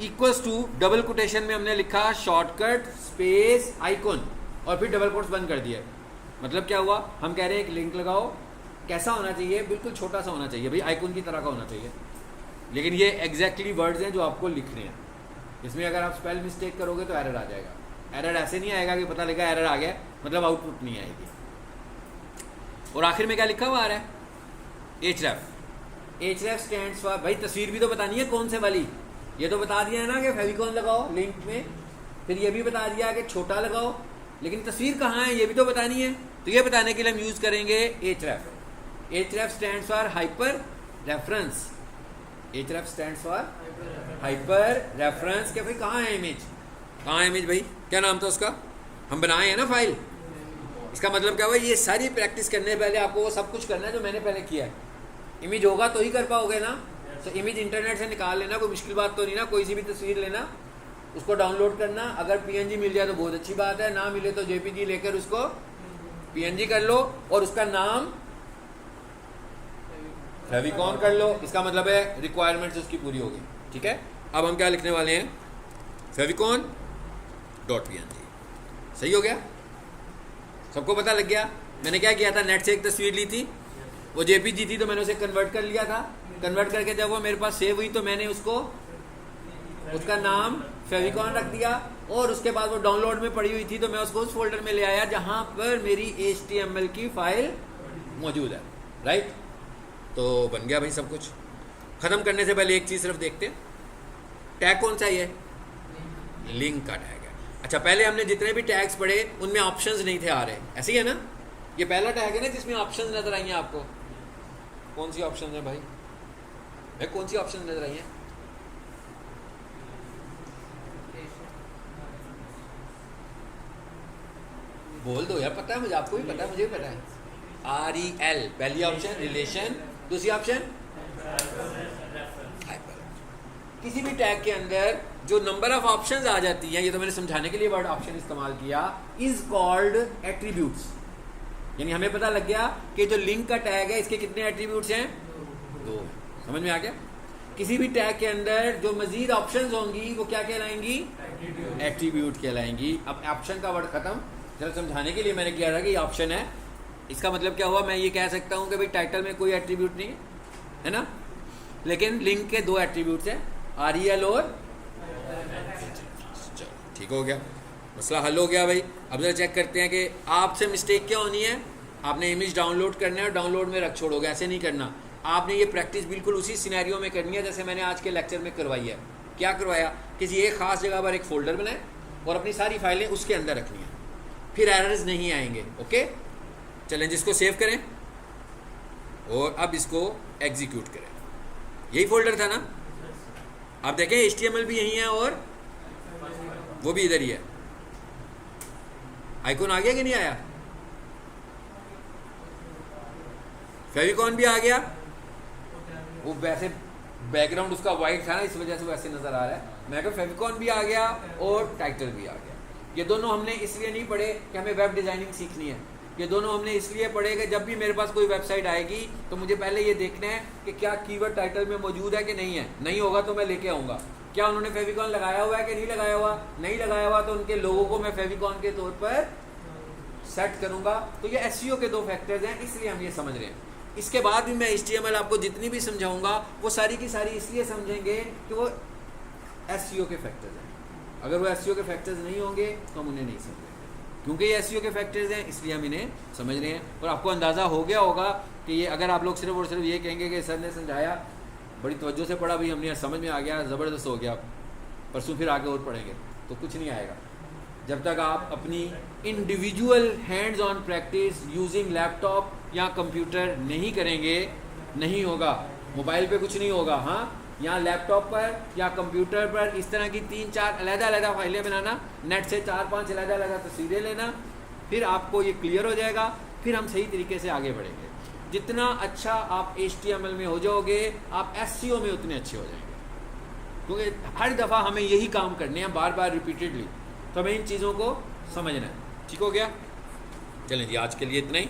Equals to double quotation में हमने लिखा शॉर्टकट स्पेस आइकॉन और फिर डबल कोट्स बंद कर दिया। मतलब क्या हुआ? हम कह रहे हैं एक लिंक लगाओ, कैसा होना चाहिए? बिल्कुल छोटा सा होना चाहिए भाई, आइकॉन की तरह का होना चाहिए। लेकिन ये एग्जैक्टली वर्ड्स हैं जो आपको लिखने हैं। इसमें अगर आप स्पेल मिस्टेक करोगे तो एरर आ जाएगा। एरर ऐसे नहीं आएगा कि पता लगा एरर आ गया, मतलब आउटपुट नहीं आएगी। और आखिर में क्या लिखा हुआ आ रहा है? href। href स्टैंड्स फॉर, भाई तस्वीर भी तो बतानी है कौन से वाली। ये तो बता दिया है ना कि फेविकॉन लगाओ लिंक में, फिर ये भी बता दिया कि छोटा लगाओ, लेकिन तस्वीर कहाँ है ये भी तो बतानी है। तो ये बताने के लिए हम यूज करेंगे href। href stands for hyper reference. href stands for hyper reference. क्या भाई कहाँ है इमेज? कहाँ है इमेज भाई? क्या नाम था उसका? हम बनाए हैं ना फाइल। इसका मतलब क्या हुआ? ये सारी प्रैक्टिस करने से पहले आपको वो सब कुछ करना है जो मैंने पहले किया है। इमेज होगा तो ही कर पाओगे ना। तो इमेज इंटरनेट से निकाल लेना, कोई मुश्किल बात तो नहीं ना। कोई सी भी तस्वीर लेना, उसको डाउनलोड करना। अगर PNG मिल जाए तो बहुत अच्छी बात है, ना मिले तो JPG लेकर उसको PNG कर लो और उसका नाम फेविकॉन कर लो। इसका मतलब है रिक्वायरमेंट्स उसकी पूरी होगी। ठीक है, अब हम क्या लिखने वाले हैं? फेविकॉन.png। सही हो गया? सबको पता लग गया? मैंने क्या किया था? नेट से एक तस्वीर ली थी, वो JPG थी तो मैंने उसे कन्वर्ट कर लिया था। कन्वर्ट करके जब वो मेरे पास सेव हुई तो मैंने उसको, उसका नाम फेविकॉन रख दिया और उसके बाद वो डाउनलोड में पड़ी हुई थी तो मैं उसको उस फोल्डर में ले आया जहां पर मेरी HTML की फाइल मौजूद है। राइट? तो बन गया भाई सब कुछ। खत्म करने से पहले एक चीज सिर्फ देखते हैं, टैग कौन सा है? लिंक का टैग है। अच्छा, पहले हमने जितने भी टैग्स पढ़े उनमें ऑप्शंस नहीं थे आ रहे, ऐसे ही है ना? ये पहला टैग है ना जिसमें ऑप्शंस नजर आई हैं आपको। कौन सी ऑप्शंस है भाई? कौन सी ऑप्शंस नजर आई हैं? बोल दो यार, पता है मुझे, आपको भी पता है, मुझे भी पता है। REL पहली ऑप्शन रिलेशन, दूसरी ऑप्शन हाइपर। किसी भी टैग के अंदर जो नंबर ऑफ ऑप्शंस आ जाती हैं, ये तो मैंने समझाने के लिए वर्ड ऑप्शन इस्तेमाल किया, इज कॉल्ड एट्रीब्यूट्स। यानी हमें पता लग गया कि जो लिंक का टैग है इसके कितने एट्रीब्यूट्स हैं? 2। समझ में आ गया? किसी भी टैग के अंदर जो मजीद ऑप्शंस होंगी वो क्या कहलाएंगी? एट्रीब्यूट कहलाएंगी। अब ऑप्शन का वर्ड खत्म, जरा समझाने के लिए मैंने किया था कि ये ऑप्शन है। इसका मतलब क्या हुआ? मैं ये कह सकता हूँ कि भाई टाइटल में कोई एट्रीब्यूट नहीं है ना, लेकिन लिंक के 2 एट्रीब्यूट्स हैं, REL और। चलो ठीक हो गया, मसला हल हो गया भाई। अब जरा चेक करते हैं कि आपसे मिस्टेक क्या होनी है। आपने इमेज डाउनलोड करना है और डाउनलोड में रख छोड़ोगे, ऐसे नहीं करना। आपने ये प्रैक्टिस बिल्कुल उसी सिनेरियो में करनी है जैसे मैंने आज के लेक्चर में करवाई है। क्या करवाया? किसी एक खास जगह पर एक फोल्डर बनाए और अपनी सारी फाइलें उसके अंदर रखनी है, फिर एरर्स नहीं आएंगे। ओके, चलें जिसको सेव करें और अब इसको एग्जीक्यूट करें। यही फोल्डर था ना? आप देखें HTML भी यही है और वो भी इधर ही है। आइकॉन आ गया कि नहीं आया? फेविकॉन भी आ गया। वो वैसे बैकग्राउंड उसका वाइट था ना, इस वजह से वैसे नजर आ रहा है। मैं कहा फेविकॉन भी आ गया और टाइटल भी आ गया। ये दोनों हमने इसलिए नहीं पढ़े कि हमें वेब डिजाइनिंग सीखनी है। ये दोनों हमने इसलिए पढ़े कि जब भी मेरे पास कोई वेबसाइट आएगी तो मुझे पहले ये देखना है कि क्या कीवर्ड टाइटल में मौजूद है कि नहीं है। नहीं होगा तो मैं लेके आऊँगा। क्या उन्होंने फेविकॉन लगाया हुआ है कि नहीं लगाया हुआ? नहीं लगाया हुआ तो उनके लोगों को मैं फेविकॉन के तौर पर सेट करूँगा। तो ये SEO के 2 फैक्टर्स हैं, इसलिए हम ये समझ रहे हैं। इसके बाद भी मैं HTML आपको जितनी भी समझाऊंगा वो सारी की सारी इसलिए समझेंगे कि वो SEO के फैक्टर्स हैं। अगर वो SEO के फैक्टर्स नहीं होंगे तो हम उन्हें नहीं समझेंगे। क्योंकि ये SEO के फैक्टर्स हैं इसलिए हम इन्हें समझ रहे हैं। और आपको अंदाज़ा हो गया होगा कि ये अगर आप लोग सिर्फ और सिर्फ ये कहेंगे कि सर ने समझाया, बड़ी तवज्जो से पढ़ा भाई हमने, समझ में आ गया, ज़बरदस्त हो गया, परसों फिर आगे और पढ़ेंगे, तो कुछ नहीं आएगा। जब तक आप अपनी individual hands on practice using laptop या कंप्यूटर नहीं करेंगे, नहीं होगा। मोबाइल पे कुछ नहीं होगा। हाँ, यहाँ लैपटॉप पर या कंप्यूटर पर इस तरह की 3-4 अलग-अलग फाइलें बनाना, नेट से 4-5 अलग-अलग तस्वीरें लेना, फिर आपको ये क्लियर हो जाएगा। फिर हम सही तरीके से आगे बढ़ेंगे। जितना अच्छा आप HTML में हो जाओगे, आप SEO में उतने अच्छे हो जाएंगे। क्योंकि हर दफ़ा हमें यही काम करने हैं, बार बार रिपीटेडली। तो हमें इन चीज़ों को समझना है। ठीक हो गया? चलें जी, आज के लिए इतना ही।